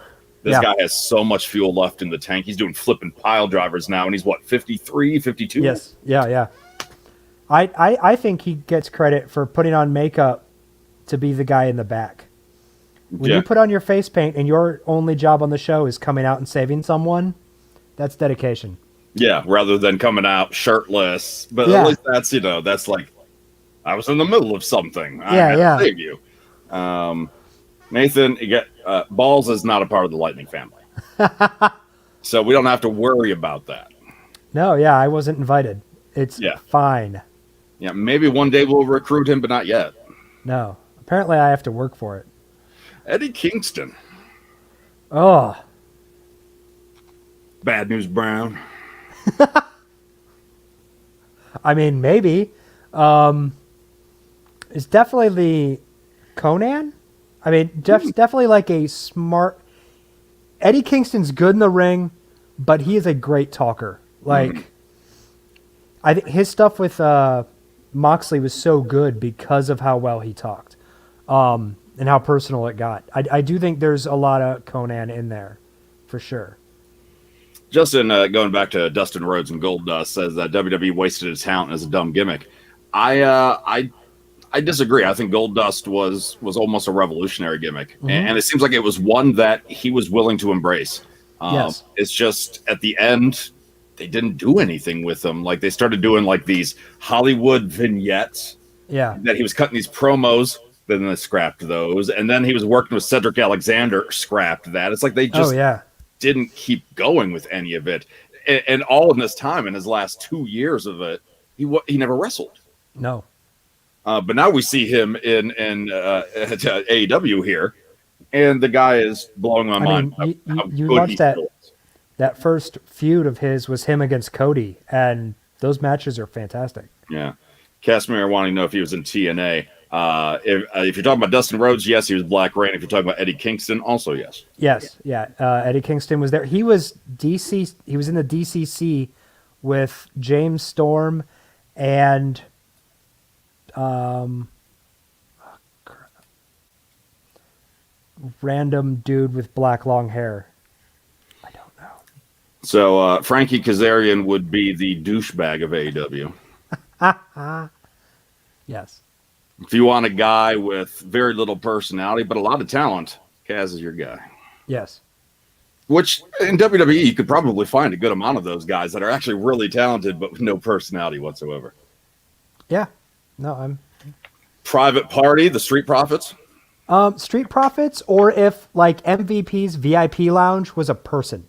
This guy has so much fuel left in the tank. He's doing flipping pile drivers now, and he's what, 53, 52? Yes. Yeah. I think he gets credit for putting on makeup to be the guy in the back. When you put on your face paint and your only job on the show is coming out and saving someone, that's dedication. Yeah, rather than coming out shirtless. But at least that's like, I was in the middle of something. I had to save you. Nathan, Ballz is not a part of the Lightning family. So we don't have to worry about that. No, I wasn't invited. It's fine. Yeah, maybe one day we'll recruit him, but not yet. No. Apparently I have to work for it. Eddie Kingston. Oh. Bad News Brown. I mean, maybe. It's definitely the Conan. I mean, definitely like a smart... Eddie Kingston's good in the ring, but he is a great talker. Like, I think his stuff with Moxley was so good because of how well he talked. And how personal it got. I do think there's a lot of Conan in there, for sure. Justin, going back to Dustin Rhodes and Goldust, says that WWE wasted his talent as a dumb gimmick. I disagree. I think Goldust was almost a revolutionary gimmick, and it seems like it was one that he was willing to embrace. Yes. It's just at the end they didn't do anything with him. Like they started doing like these Hollywood vignettes. Yeah. That he was cutting these promos. Then they scrapped those, and then he was working with Cedric Alexander, scrapped that. It's like they just didn't keep going with any of it. And all in this time, in his last 2 years of it, he never wrestled. No. But now we see him in AEW here, and the guy is blowing my mind. You watched that first feud of his was him against Cody, and those matches are fantastic. Yeah. Casimir wanting to know if he was in TNA. If you're talking about Dustin Rhodes, yes, he was Black Rain. If you're talking about Eddie Kingston, also yes. Yes, yeah. Eddie Kingston was there. He was DC. He was in the DCC with James Storm and random dude with black long hair. I don't know. So Frankie Kazarian would be the douchebag of AEW. Yes. If you want a guy with very little personality but a lot of talent, Kaz is your guy. Yes. Which in WWE you could probably find a good amount of those guys that are actually really talented but with no personality whatsoever. Yeah. No, I'm Private Party, the Street Profits. Street Profits, or if like MVP's VIP lounge was a person.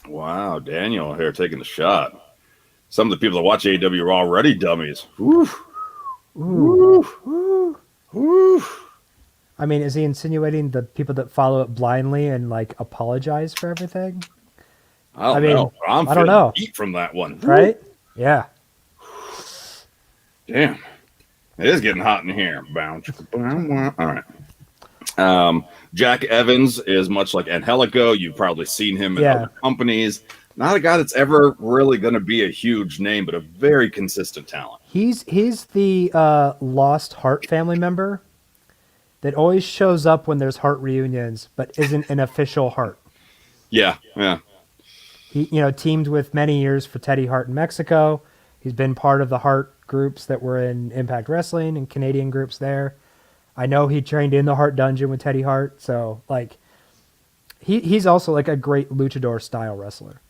Wow, Daniel here taking a shot. Some of the people that watch AEW are already dummies. Woo. Ooh. Woo. Woo. I mean, is he insinuating the people that follow it blindly and like apologize for everything? I don't know. I'm I don't know. Heat from that one, right? Yeah. Damn, it is getting hot in here. All right. Jack Evans is much like Angelico. You've probably seen him in other companies. Not a guy that's ever really going to be a huge name, but a very consistent talent. He's the lost Hart family member that always shows up when there's Hart reunions, but isn't an official Hart. Yeah. He, teamed with many years for Teddy Hart in Mexico. He's been part of the Hart groups that were in Impact Wrestling and Canadian groups there. I know he trained in the Hart Dungeon with Teddy Hart, so like he's also like a great luchador style wrestler.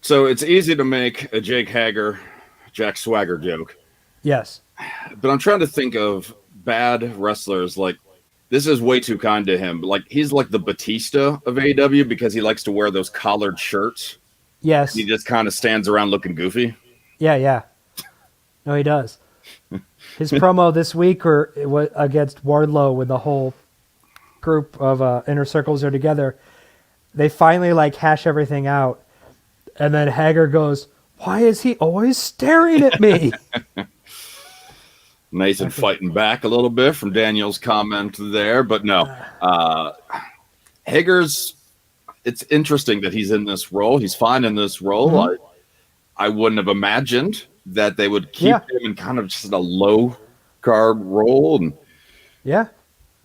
So it's easy to make a Jake Hager, Jack Swagger joke. Yes. But I'm trying to think of bad wrestlers. Like, this is way too kind to him. Like, he's like the Batista of AEW because he likes to wear those collared shirts. Yes. He just kind of stands around looking goofy. Yeah. No, he does. His promo this week against Wardlow when the whole group of Inner Circles are together, they finally like hash everything out. And then Hager goes, "Why is he always staring at me?" Nathan fighting back a little bit from Daniel's comment there, but no. Hager's, it's interesting that he's in this role. He's fine in this role. Mm-hmm. I wouldn't have imagined that they would keep him in kind of just a low card role. And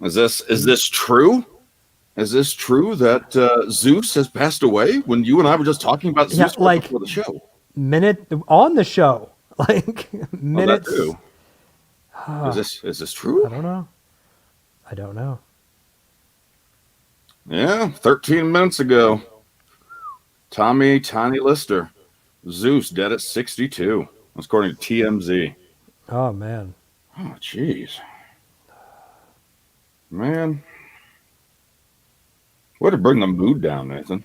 is this true? Is this true that Zeus has passed away when you and I were just talking about Zeus before the show? Minute on the show, like minutes. Is this true? I don't know. Yeah, 13 minutes ago, Tommy Tiny Lister, Zeus dead at 62. That's according to TMZ. Oh man. Oh jeez. Man. Way to bring the mood down, Nathan.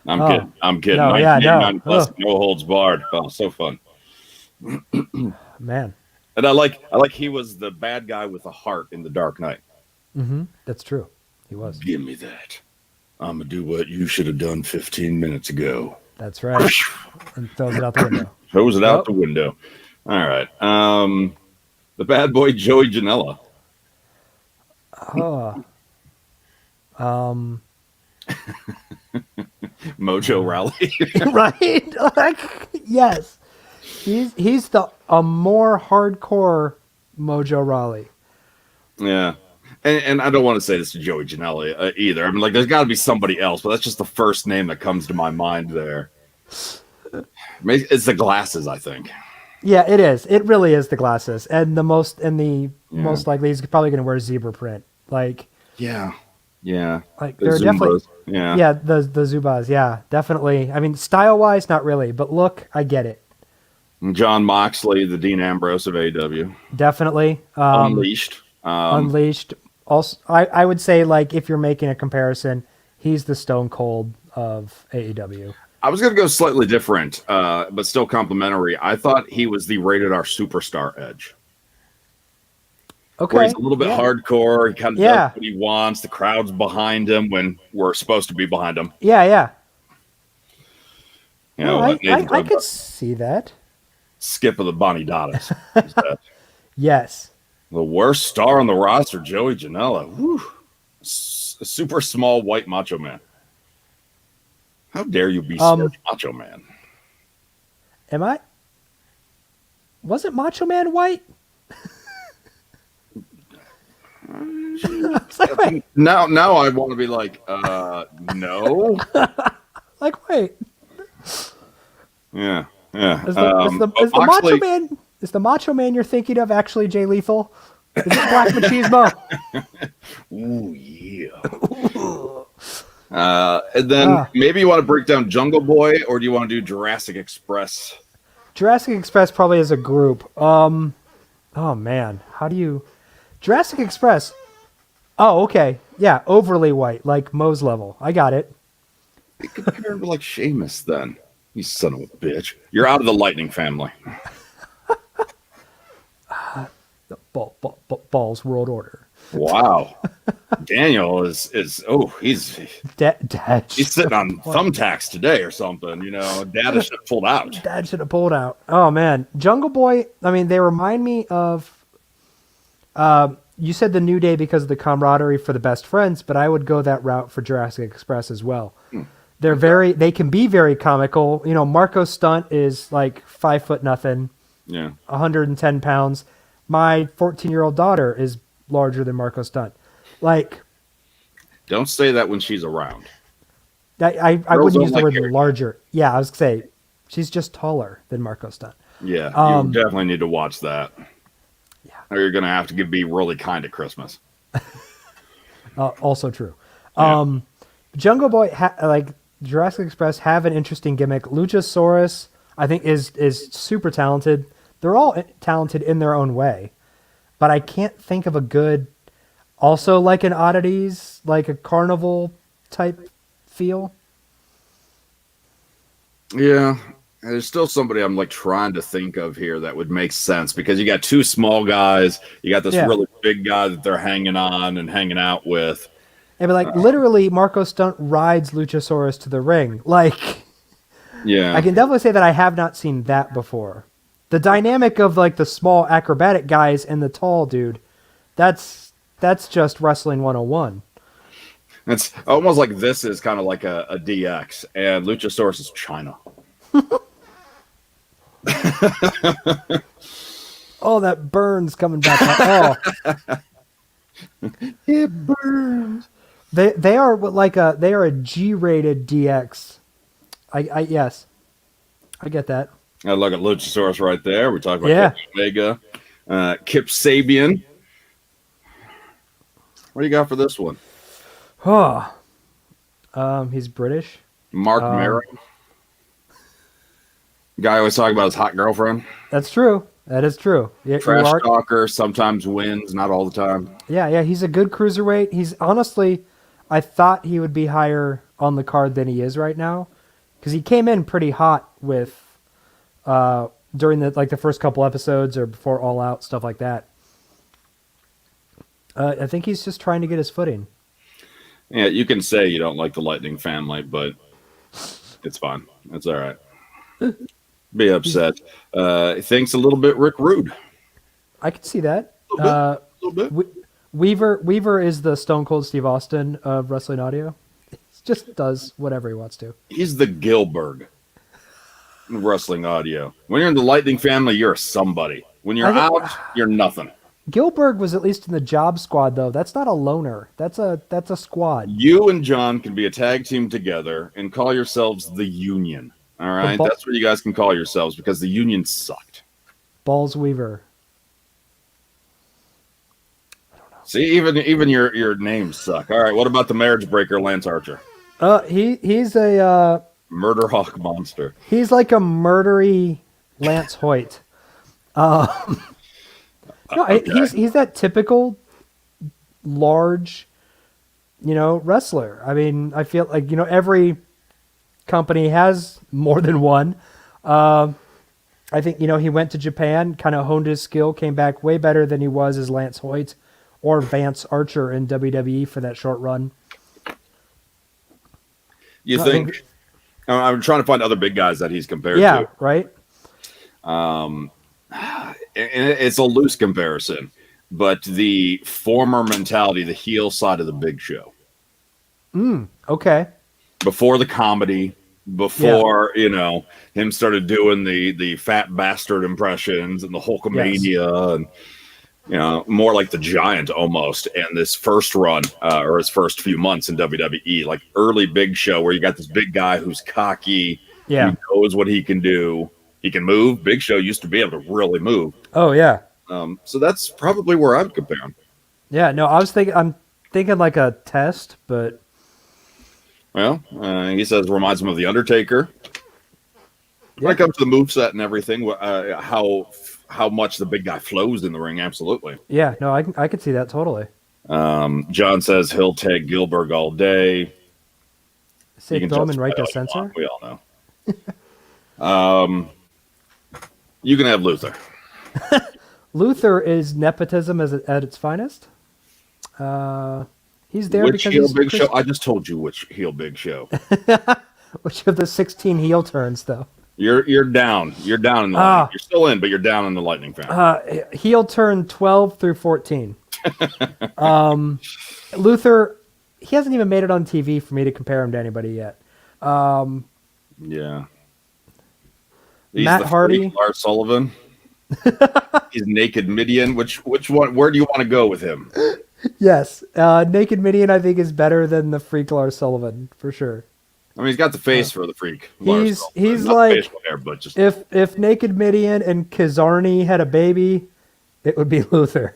I'm kidding. No, Plus, no holds barred. Oh, so fun. Man. And I like he was the bad guy with a heart in The Dark Knight. Mm-hmm. That's true. He was. Give me that. I'm going to do what you should have done 15 minutes ago. That's right. And throws it out the window. Throws it out the window. All right. The bad boy, Joey Janela. Mojo Raleigh. Right? Like, yes. He's a more hardcore Mojo Raleigh. Yeah. And I don't want to say this to Joey Janela either. I mean, like, there's got to be somebody else, but that's just the first name that comes to my mind there. It's the glasses, I think. Yeah, it is. It really is the glasses. And most likely he's probably going to wear zebra print. Like, yeah. Like, The they're Zumbas. definitely, yeah, the Zubas. Yeah, definitely. I mean, style-wise, not really, but look, I get it. John Moxley, the Dean Ambrose of AEW. Definitely. Unleashed. Unleashed. Also, I would say, like, if you're making a comparison, he's the Stone Cold of AEW. I was going to go slightly different, but still complimentary. I thought he was the rated R superstar Edge. Okay. Where he's a little bit hardcore. He kind of does what he wants. The crowd's behind him when we're supposed to be behind him. Yeah. You know, I could see that. Skip of the Bonnie Dottas. Yes. The worst star on the roster, Joey Janela. Whew. A super small white macho man. How dare you be such macho man? Am I? Wasn't Macho Man white? Like, now I want to be like, no. Like, wait. Yeah. Is the Macho Man you're thinking of actually Jay Lethal? Is it Black Machismo? Ooh, yeah. And then maybe you want to break down Jungle Boy, or do you want to do Jurassic Express? Jurassic Express probably as a group. Oh man, how do you Jurassic Express? Oh, okay. Yeah, overly white, like Moe's level. I got it. He compared him to like Sheamus then. You son of a bitch. You're out of the Lightning family. Ballz World Order. Wow. Daniel is he's Dad sitting on thumbtacks today or something, you know. Dad should have pulled out. Dad should have pulled out. Oh man. Jungle Boy, I mean, they remind me of you said the New Day because of the camaraderie for the best friends, but I would go that route for Jurassic Express as well. They can be very comical. You know, Marco Stunt is like 5 foot nothing. Yeah. 110 pounds. My 14-year-old daughter is larger than Marco Stunt. Like, don't say that when she's around. I wouldn't use the word larger. Yeah, I was going to say, she's just taller than Marco Stunt. Yeah, you definitely need to watch that. Yeah. Or you're going to have to be really kind at Christmas. Also true. Yeah. Jungle Boy, like Jurassic Express, have an interesting gimmick. Luchasaurus, I think, is super talented. They're all talented in their own way. But I can't think of a good, also like an Oddities, like a carnival type feel. Yeah, there's still somebody I'm like trying to think of here that would make sense because you got two small guys, you got this really big guy that they're hanging on and hanging out with. And but like literally, Marco Stunt rides Luchasaurus to the ring. Like, yeah, I can definitely say that I have not seen that before. The dynamic of like the small acrobatic guys and the tall dude, that's just wrestling 101. It's almost like this is kind of like a DX, and Luchasaurus is China. Oh, that burns coming back. Oh, it burns. They are a G-rated DX. Yes, I get that. I look at Luchasaurus right there. We talked about Omega, Kip Sabian. What do you got for this one? Oh, he's British. Mark Merritt. Guy always talking about his hot girlfriend. That's true. That is true. Yeah, trash talker, sometimes wins, not all the time. Yeah, he's a good cruiserweight. He's honestly, I thought he would be higher on the card than he is right now, because he came in pretty hot with during the first couple episodes or before All Out, stuff like that. I think he's just trying to get his footing. Yeah, you can say you don't like the Lightning family, but it's fine. It's all right. Be upset. Thinks a little bit Rick Rude. I can see that. A little bit. Weaver is the Stone Cold Steve Austin of Wrestling Audio. He just does whatever he wants to. He's the Gilbert of Wrestling Audio. When you're in the Lightning family, you're somebody. When you're out, you're nothing. Gilbert was at least in the job squad, though. That's not a loner. That's a squad. You and John can be a tag team together and call yourselves the Union. All right? That's what you guys can call yourselves because the Union sucked. Ballz Weaver. I don't know. See, even your names suck. All right, what about the marriage breaker, Lance Archer? He's a murder hawk monster. He's like a murdery Lance Hoyt. No, okay. He's that typical large, wrestler. I mean, I feel like, every company has more than one. I think, he went to Japan, kind of honed his skill, came back way better than he was as Lance Hoyt or Vance Archer in WWE for that short run. You think? I'm trying to find other big guys that he's compared to. Yeah, right. And it's a loose comparison, but the former mentality, the heel side of the Big Show. Okay. Before the comedy, before him started doing the fat bastard impressions and the Hulkamania, and more like the Giant almost. And this first run or his first few months in WWE, like early Big Show, where you got this big guy who's cocky, he knows what he can do. He can move. Big Show used to be able to really move. Oh yeah. So that's probably where I would compare him. Yeah. No, I'm thinking like a test, but. Well, he says reminds him of the Undertaker. When it comes to the moveset and everything, how how much the big guy flows in the ring. Absolutely. Yeah, no, I could see that totally. John says he'll take Gilbert all day. Say throw him in right to censor. We all know. You can have Luther. Luther is nepotism at its finest. He's there which because heel he's big show? I just told you which heel big show. Which of the 16 heel turns, though? You're down. You're down in the lightning. You're still in, but you're down in the lightning fan. Heel turn 12 through 14. Luther, he hasn't even made it on TV for me to compare him to anybody yet. Yeah. He's Matt Hardy, Lars Sullivan. He's Naked Midian. Which one? Where do you want to go with him? Yes, Naked Midian I think is better than the Freak Lars Sullivan for sure. I mean, he's got the face for the Freak. He's like hair, but just if Naked Midian and Kazarni had a baby, it would be Luther.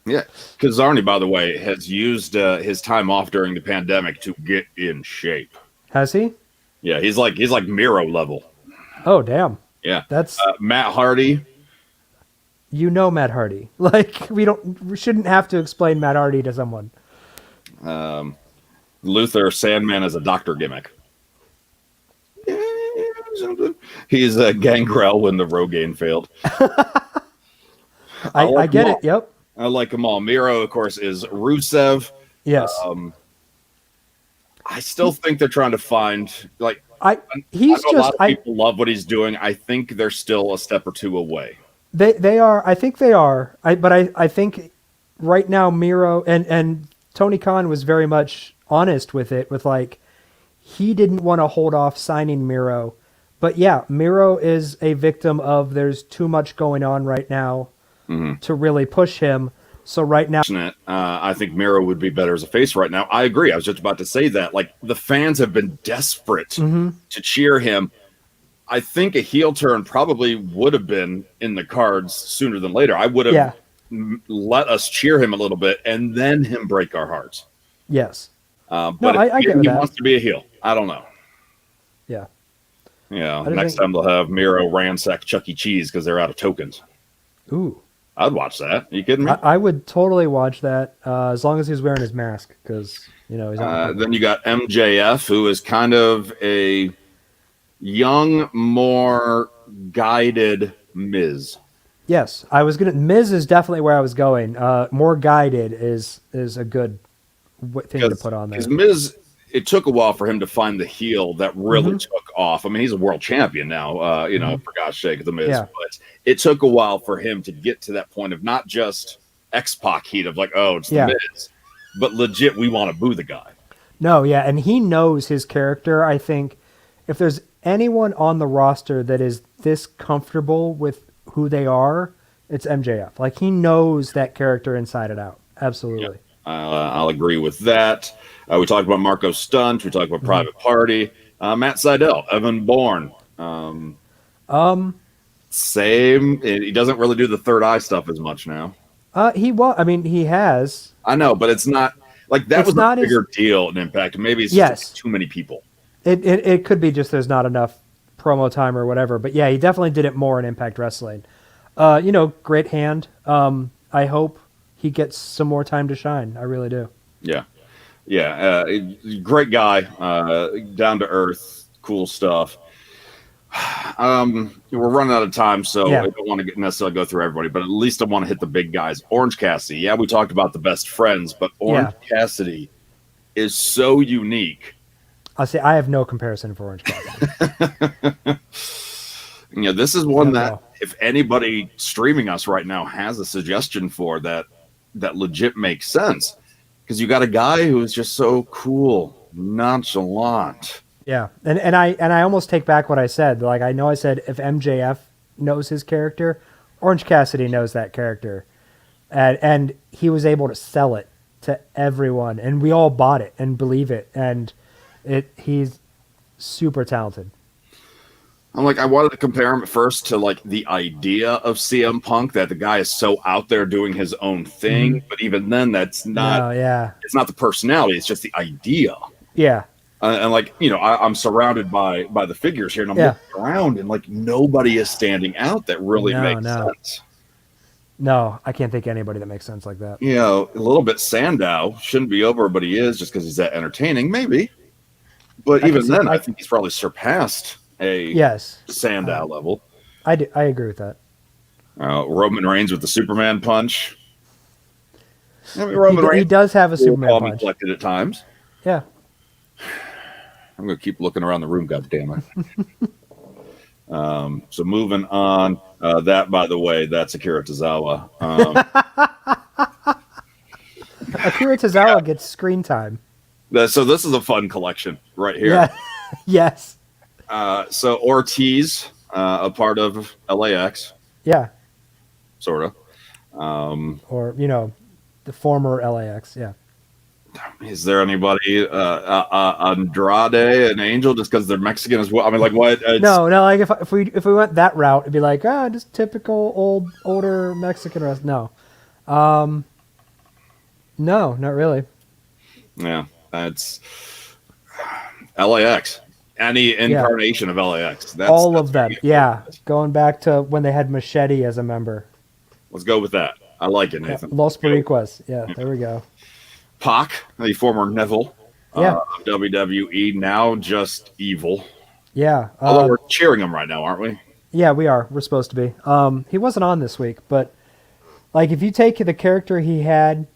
Yeah, Kazarni, by the way, has used his time off during the pandemic to get in shape. Has he? Yeah, he's like Miro level. Oh damn! Yeah, that's Matt Hardy. You know Matt Hardy. Like we shouldn't have to explain Matt Hardy to someone. Luther Sandman is a doctor gimmick. He's a Gangrel when the Rogaine failed. I get it. Yep. I like them all. Miro, of course, is Rusev. Yes. I still think they're trying to find like. He's a lot of people love what he's doing. I think they're still a step or two away. They are. I think they are. I think right now Miro and Tony Khan was very much honest with it. With like, he didn't want to hold off signing Miro, but yeah, Miro is a victim of there's too much going on right now to really push him. So right now, I think Miro would be better as a face right now. I agree. I was just about to say that. Like the fans have been desperate to cheer him. I think a heel turn probably would have been in the cards sooner than later. I would have let us cheer him a little bit and then him break our hearts. Yes. But I get he that. wants to be a heel. I don't know. Yeah. Yeah. Next time they'll have Miro ransack Chuck E. Cheese because they're out of tokens. Ooh. I'd watch that. Are you kidding me? I would totally watch that as long as he's wearing his mask because, he's then you got MJF, who is kind of a young, more guided Miz. Yes, Miz is definitely where I was going. More guided is a good thing to put on there. Because Miz, it took a while for him to find the heel that really took off. I mean, he's a world champion now, for God's sake, the Miz. Yeah. But it took a while for him to get to that point of not just X-Pac heat of like, oh, it's the Miz, but legit, we want to boo the guy. No, yeah, and he knows his character. I think if there's anyone on the roster that is this comfortable with who they are, it's MJF. Like, he knows that character inside and out. Absolutely. Yeah. I'll agree with that. We talked about Marco Stunt. We talked about Private Party. Matt Sydal, Evan Bourne. Same. He doesn't really do the third eye stuff as much now. He has. I know, but it's not like that. Was a bigger deal in Impact. Maybe it's just too many people. It could be just there's not enough promo time or whatever. But yeah, he definitely did it more in Impact Wrestling. Great hand. I hope he gets some more time to shine. I really do. Yeah. Yeah. Great guy. Down to earth. Cool stuff. We're running out of time, so I don't want to necessarily go through everybody, but at least I want to hit the big guys. Orange Cassidy. Yeah, we talked about the best friends, but Orange Cassidy is so unique. I'll say I have no comparison for Orange Cassidy. This is one that if anybody streaming us right now has a suggestion for that legit makes sense, because you got a guy who is just so cool, nonchalant. Yeah, and I almost take back what I said. Like, I know I said if MJF knows his character, Orange Cassidy knows that character, and he was able to sell it to everyone, and we all bought it and believe it, and he's super talented. I'm like, I wanted to compare him at first to like the idea of CM Punk, that the guy is so out there doing his own thing, but even then, that's not. It's not the personality; it's just the idea. Yeah. And like, I'm surrounded by the figures here, and I'm looking around, and like nobody is standing out that really makes sense. No, I can't think of anybody that makes sense like that. A little bit Sandow shouldn't be over, but he is, just because he's that entertaining, maybe. But even then, I think he's probably surpassed a Sandow level. I agree with that. Roman Reigns with the Superman punch. I mean, Roman Reigns, he does have a Superman punch. Collected at times. Yeah. I'm going to keep looking around the room, goddammit. So moving on. That, by the way, that's Akira Tazawa. Akira Tazawa gets screen time. So this is a fun collection right here. Yeah. Yes. So Ortiz, a part of LAX. Yeah. Sort of. Or, the former LAX. Yeah. Is there anybody, Andrade, an Angel, just because they're Mexican as well? I mean, like, what? No. Like if we went that route, it'd be like, just typical older Mexican rest. No, no, not really. Yeah, it's LAX. Any incarnation of LAX. That's of them. Yeah, going back to when they had Machete as a member. Let's go with that. I like it, Nathan. Los Boricuas. Yeah, there we go. Pac, the former Neville of WWE, now just evil. Yeah. Although we're cheering him right now, aren't we? Yeah, we are. We're supposed to be. He wasn't on this week, but like if you take the character he had,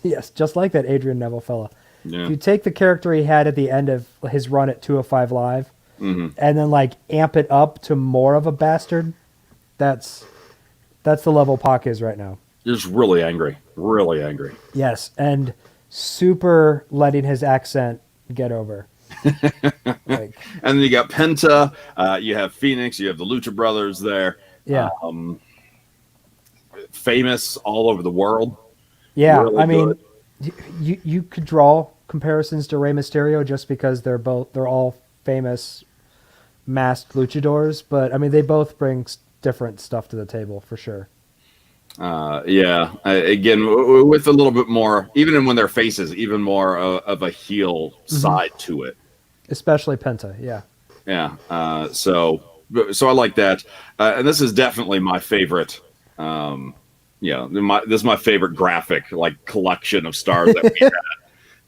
yes, just like that Adrian Neville fella. Yeah. If you take the character he had at the end of his run at 205 Live, and then like amp it up to more of a bastard, that's the level Pac is right now. Just really angry. Really angry. Yes, and super letting his accent get over. And then you got Penta, you have Phoenix, you have the Lucha Brothers there. Yeah. Famous all over the world. Yeah, really I mean, you could draw comparisons to Rey Mysterio just because they're all famous masked luchadors, but I mean they both bring different stuff to the table for sure. Again, with a little bit more, even when they're faces, even more of a heel side to it. Especially Penta, yeah. Yeah. So I like that, and this is definitely my favorite. This is my favorite graphic collection of stars that we had,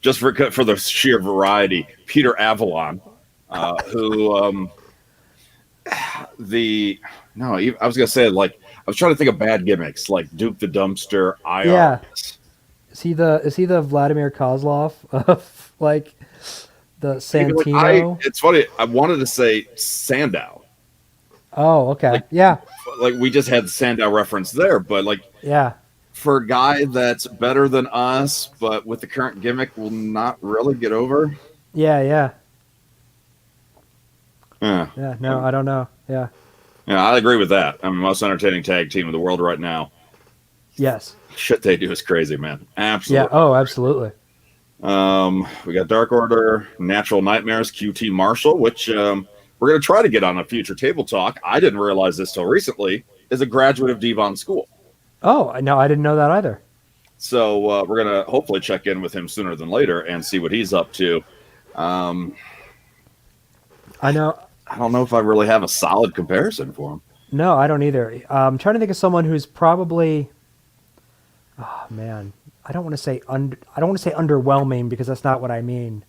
just for the sheer variety. Peter Avalon, who I was gonna say I was trying to think of bad gimmicks like Duke the Dumpster, IRS. Yeah. Is he the Vladimir Kozlov of the Santino? It's funny. I wanted to say Sandow. Oh, okay. Yeah. We just had the Sandow reference there, but for a guy that's better than us, but with the current gimmick will not really get over. Yeah. No, I don't know. Yeah. Yeah, I agree with that. I mean, most entertaining tag team in the world right now. Yes. Shit they do is crazy, man. Absolutely. Yeah. Oh, absolutely. We got Dark Order, Natural Nightmares, QT Marshall, which we're going to try to get on a future table talk. I didn't realize this till recently. Is a graduate of Devon School. Oh, no, I didn't know that either. So we're going to hopefully check in with him sooner than later and see what he's up to. I don't know if I really have a solid comparison for him. No, I don't either. I'm trying to think of someone who's probably, oh man, I don't want to say underwhelming because that's not what I mean.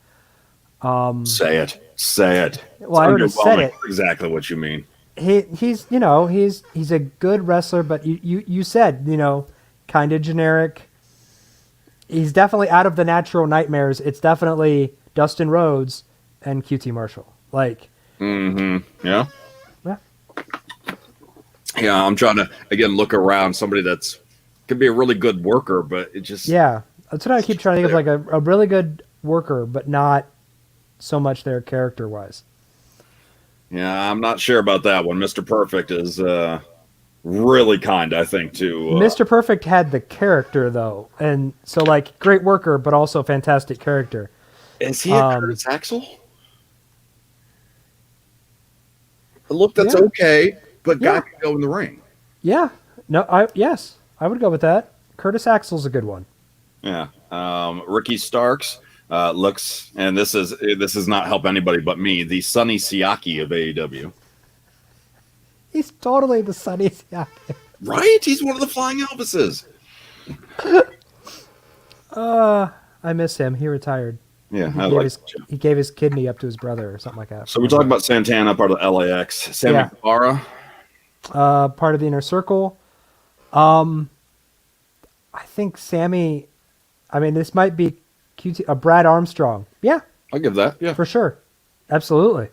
Say it. Well, I already said it. Exactly what you mean. He's a good wrestler, but you said kind of generic. He's definitely out of the Natural Nightmares. It's definitely Dustin Rhodes and QT Marshall. Yeah. I'm trying to again look around somebody that's could be a really good worker, but it just that's what I keep trying to think of, a really good worker, but not so much their character wise. Yeah, I'm not sure about that one. Mr. Perfect is really kind, I think, to Mr. Perfect had the character though, and so great worker, but also fantastic character. Is he a Curtis Axel? Look, that's okay, but guy can go in the ring. Yeah. No, I would go with that. Curtis Axel's a good one. Yeah. Ricky Starks, looks, and this is not help anybody but me, the Sonny Siaki of AEW. He's totally the Sonny Siaki. Right? He's one of the Flying Elvises. I miss him. He retired. Yeah, he gave his kidney up to his brother or something like that. So we talked about Santana, part of the LAX. Sammy Guevara. Part of the Inner Circle. I think Sammy, I mean, this might be QT, Brad Armstrong. Yeah. I'll give that. Yeah. For sure. Absolutely.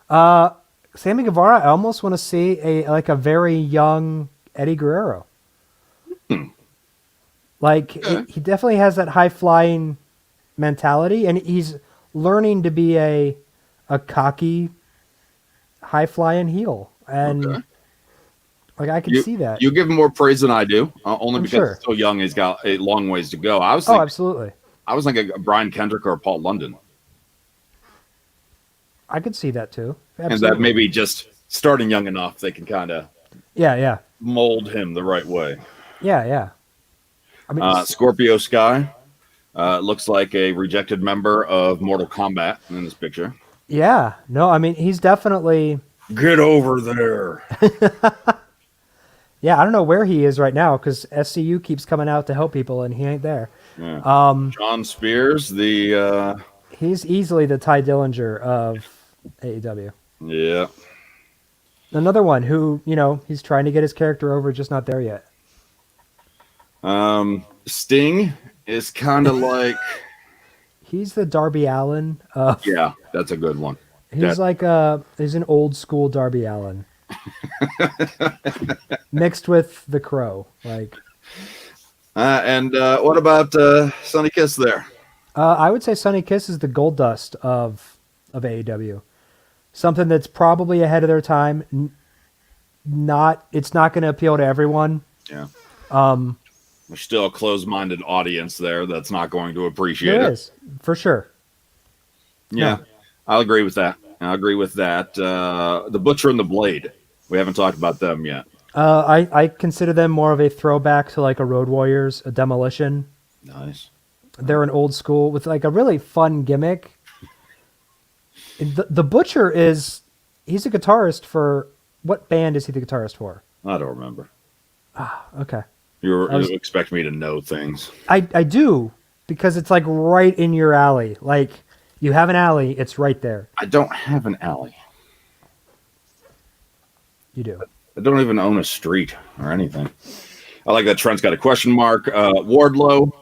Sammy Guevara, I almost want to see a very young Eddie Guerrero. He definitely has that high flying mentality, and he's learning to be a cocky, high flying heel. And I can see that. You give him more praise than I do, only because he's so young. He's got a long ways to go. Absolutely. I was thinking Brian Kendrick or Paul London. I could see that too. Absolutely. And that maybe just starting young enough, they can kind of mold him the right way. Yeah. I mean, Scorpio Sky looks like a rejected member of Mortal Kombat in this picture. Yeah. No, I mean, he's definitely... Get over there. Yeah, I don't know where he is right now because SCU keeps coming out to help people and he ain't there. Yeah. John Spears, he's easily the Ty Dillinger of AEW. Yeah. Another one who, he's trying to get his character over, just not there yet. Sting is kind of like... He's the Darby Allin of... Yeah, that's a good one. He's he's an old school Darby Allin. Mixed with the Crow. And what about Sonny Kiss there? I would say Sonny Kiss is the gold dust of AEW. Something that's probably ahead of their time. It's not going to appeal to everyone. Yeah. There's still a closed-minded audience there that's not going to appreciate it. There is, for sure. Yeah, I'll agree with that. The Butcher and the Blade. We haven't talked about them yet. I consider them more of a throwback to a Road Warriors, a Demolition. Nice. They're an old school with a really fun gimmick. The Butcher he's a guitarist for, what band is he the guitarist for? I don't remember. Okay. You expect me to know things. I do, because it's right in your alley. You have an alley, it's right there. I don't have an alley. You do. I don't even own a street or anything. I like that Trent's got a question mark. Wardlow,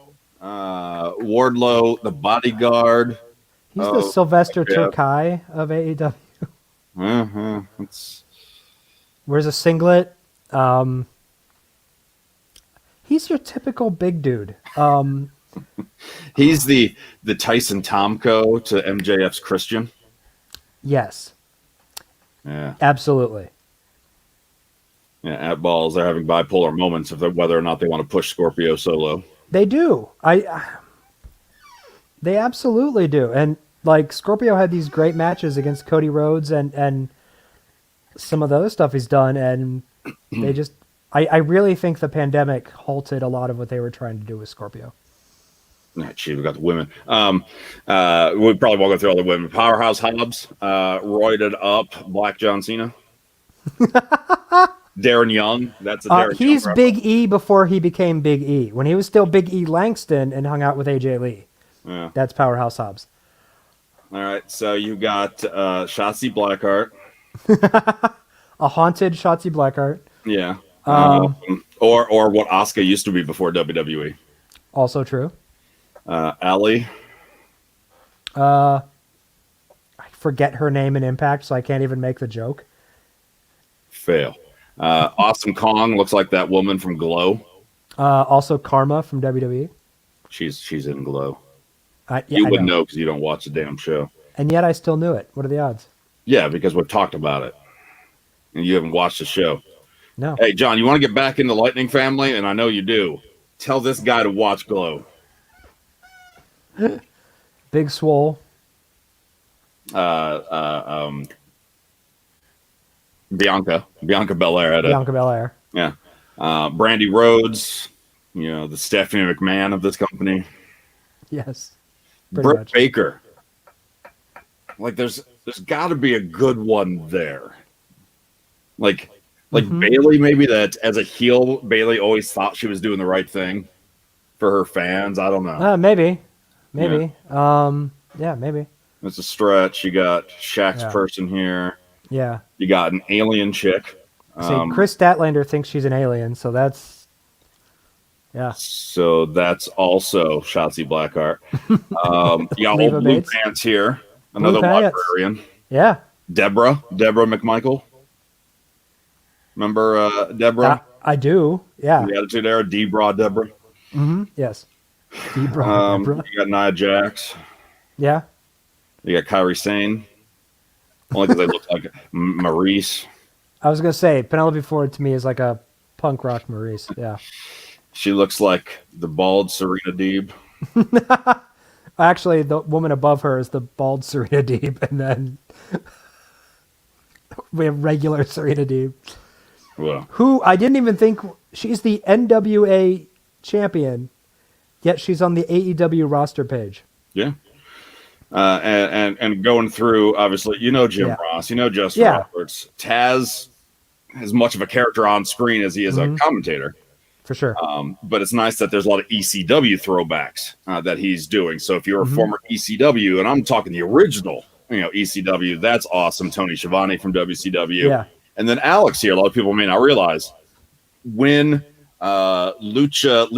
the bodyguard. He's the Sylvester Terkay of AEW. Wears a singlet. He's your typical big dude. He's the Tyson Tomko to MJF's Christian. Yes. Yeah. Absolutely. Yeah, at Ballz, they're having bipolar moments of whether or not they want to push Scorpio solo. They do. They absolutely do. And Scorpio had these great matches against Cody Rhodes and some of the other stuff he's done, and they just I really think the pandemic halted a lot of what they were trying to do with Scorpio. Gee, we got the women. We probably won't go through all the women. Powerhouse Hobbs, roided up Black John Cena. Darren Young. That's a Darren he's Young Big E before he became Big E. When he was still Big E Langston and hung out with AJ Lee. Yeah. That's Powerhouse Hobbs. All right, so you got Shotzi Blackheart. A haunted Shotzi Blackheart. Yeah. Or what Asuka used to be before WWE. Also true. Allie. I forget her name in Impact, so I can't even make the joke. Fail. Awesome Kong looks like that woman from Glow. Also Karma from WWE. She's in Glow. You wouldn't know because you don't watch the damn show. And yet I still knew it. What are the odds? Yeah, because we've talked about it. And you haven't watched the show. No. Hey, John, you want to get back in the Lightning family? And I know you do. Tell this guy to watch Glow. Big Swole. Bianca Belair. Bianca Belair. Yeah. Brandy Rhodes, the Stephanie McMahon of this company. Yes. Britt Baker. Like there's got to be a good one there. Like Bailey, maybe that as a heel, Bailey always thought she was doing the right thing for her fans. I don't know. Maybe. Maybe. It's a stretch. You got Shaq's person here. Yeah. You got an alien chick. Chris Statlander thinks she's an alien, so that's So that's also Shotzi Blackheart. You got old Blue Pants here. Another librarian. Yeah. Deborah McMichael. Remember Deborah? I do. Yeah. The Attitude Era, D-Bra Deborah. Mm-hmm. Yes. D-Bra Deborah. You got Nia Jax. Yeah. You got Kairi Sane. Only because they look like Maurice. I was going to say, Penelope Ford to me is like a punk rock Maurice. Yeah. She looks like the bald Serena Deeb. Actually, the woman above her is the bald Serena Deeb, and then we have regular Serena Deeb. Well, who I didn't even think she's the NWA champion, yet she's on the AEW roster page. Yeah. And going through, obviously, Jim Ross, Justin Roberts. Taz as much of a character on screen as he is a commentator. For sure. But it's nice that there's a lot of ECW throwbacks that he's doing. So if you're a former ECW, and I'm talking the original, ECW, that's awesome. Tony Schiavone from WCW. Yeah. And then Alex here, a lot of people may not realize, when Lucha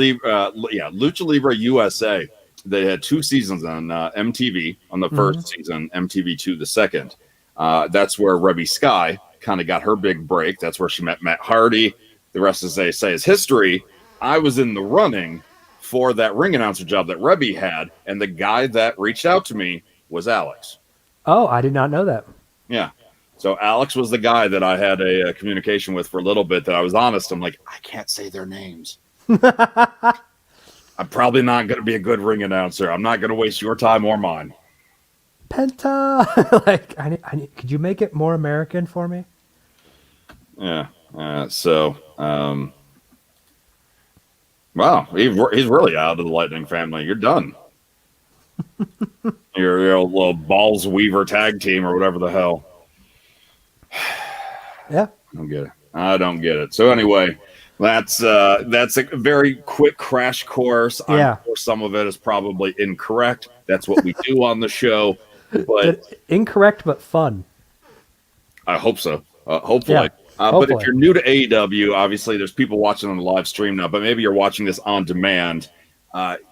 Libre USA, they had 2 seasons on MTV on the first season, MTV2 the second. That's where Rebby Sky kind of got her big break. That's where she met Matt Hardy. The rest, as they say, is history. I was in the running for that ring announcer job that Rebby had, and the guy that reached out to me was Alex. Oh, I did not know that. Yeah. So Alex was the guy that I had a communication with for a little bit that I was honest. I'm like, I can't say their names. I'm probably not going to be a good ring announcer. I'm not going to waste your time or mine. Penta. Could you make it more American for me? Yeah. Wow, he's really out of the Lightning family. You're done. Your little Ballz Weaver tag team or whatever the hell. Yeah. I don't get it. So anyway, that's a very quick crash course. Yeah. I'm sure some of it is probably incorrect. That's what we do on the show. But incorrect but fun. I hope so. Hopefully. Yeah. But if you're new to AEW, obviously there's people watching on the live stream now, but maybe you're watching this on demand.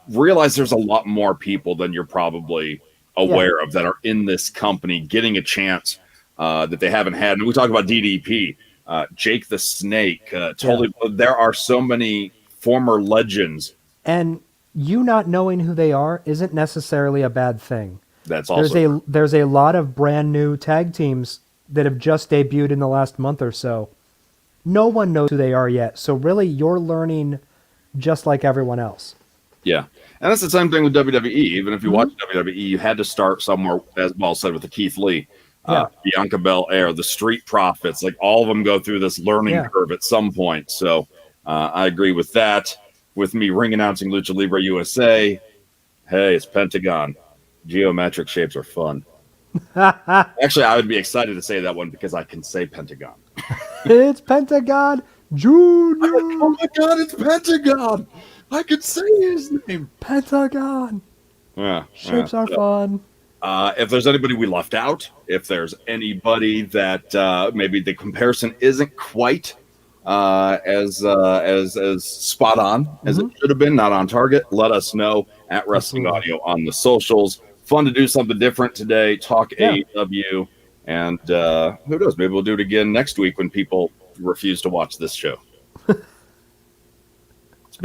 Realize there's a lot more people than you're probably aware of that are in this company getting a chance that they haven't had. And we talk about DDP, Jake the Snake. There are so many former legends. And you not knowing who they are isn't necessarily a bad thing. That's also there's a lot of brand new tag teams that have just debuted in the last month or so. No one knows who they are yet. So really, you're learning just like everyone else. Yeah. And that's the same thing with WWE. Even if you watch WWE, you had to start somewhere, as Ball said, with the Keith Lee, Bianca Belair, the Street Profits. Like all of them go through this learning curve at some point. So I agree with that. With me ring announcing Lucha Libre USA, hey, it's Pentagon. Geometric shapes are fun. Actually, I would be excited to say that one because I can say Pentagon. It's Pentagon Junior. Oh my God, it's Pentagon. I could say his name. Pentagon. Yeah. Shapes are fun. If there's anybody we left out, if there's anybody that maybe the comparison isn't quite as spot on as it should have been, not on target, let us know at Wrestling Audio on the socials. Fun to do something different today, talk AEW, and who knows, maybe we'll do it again next week when people refuse to watch this show.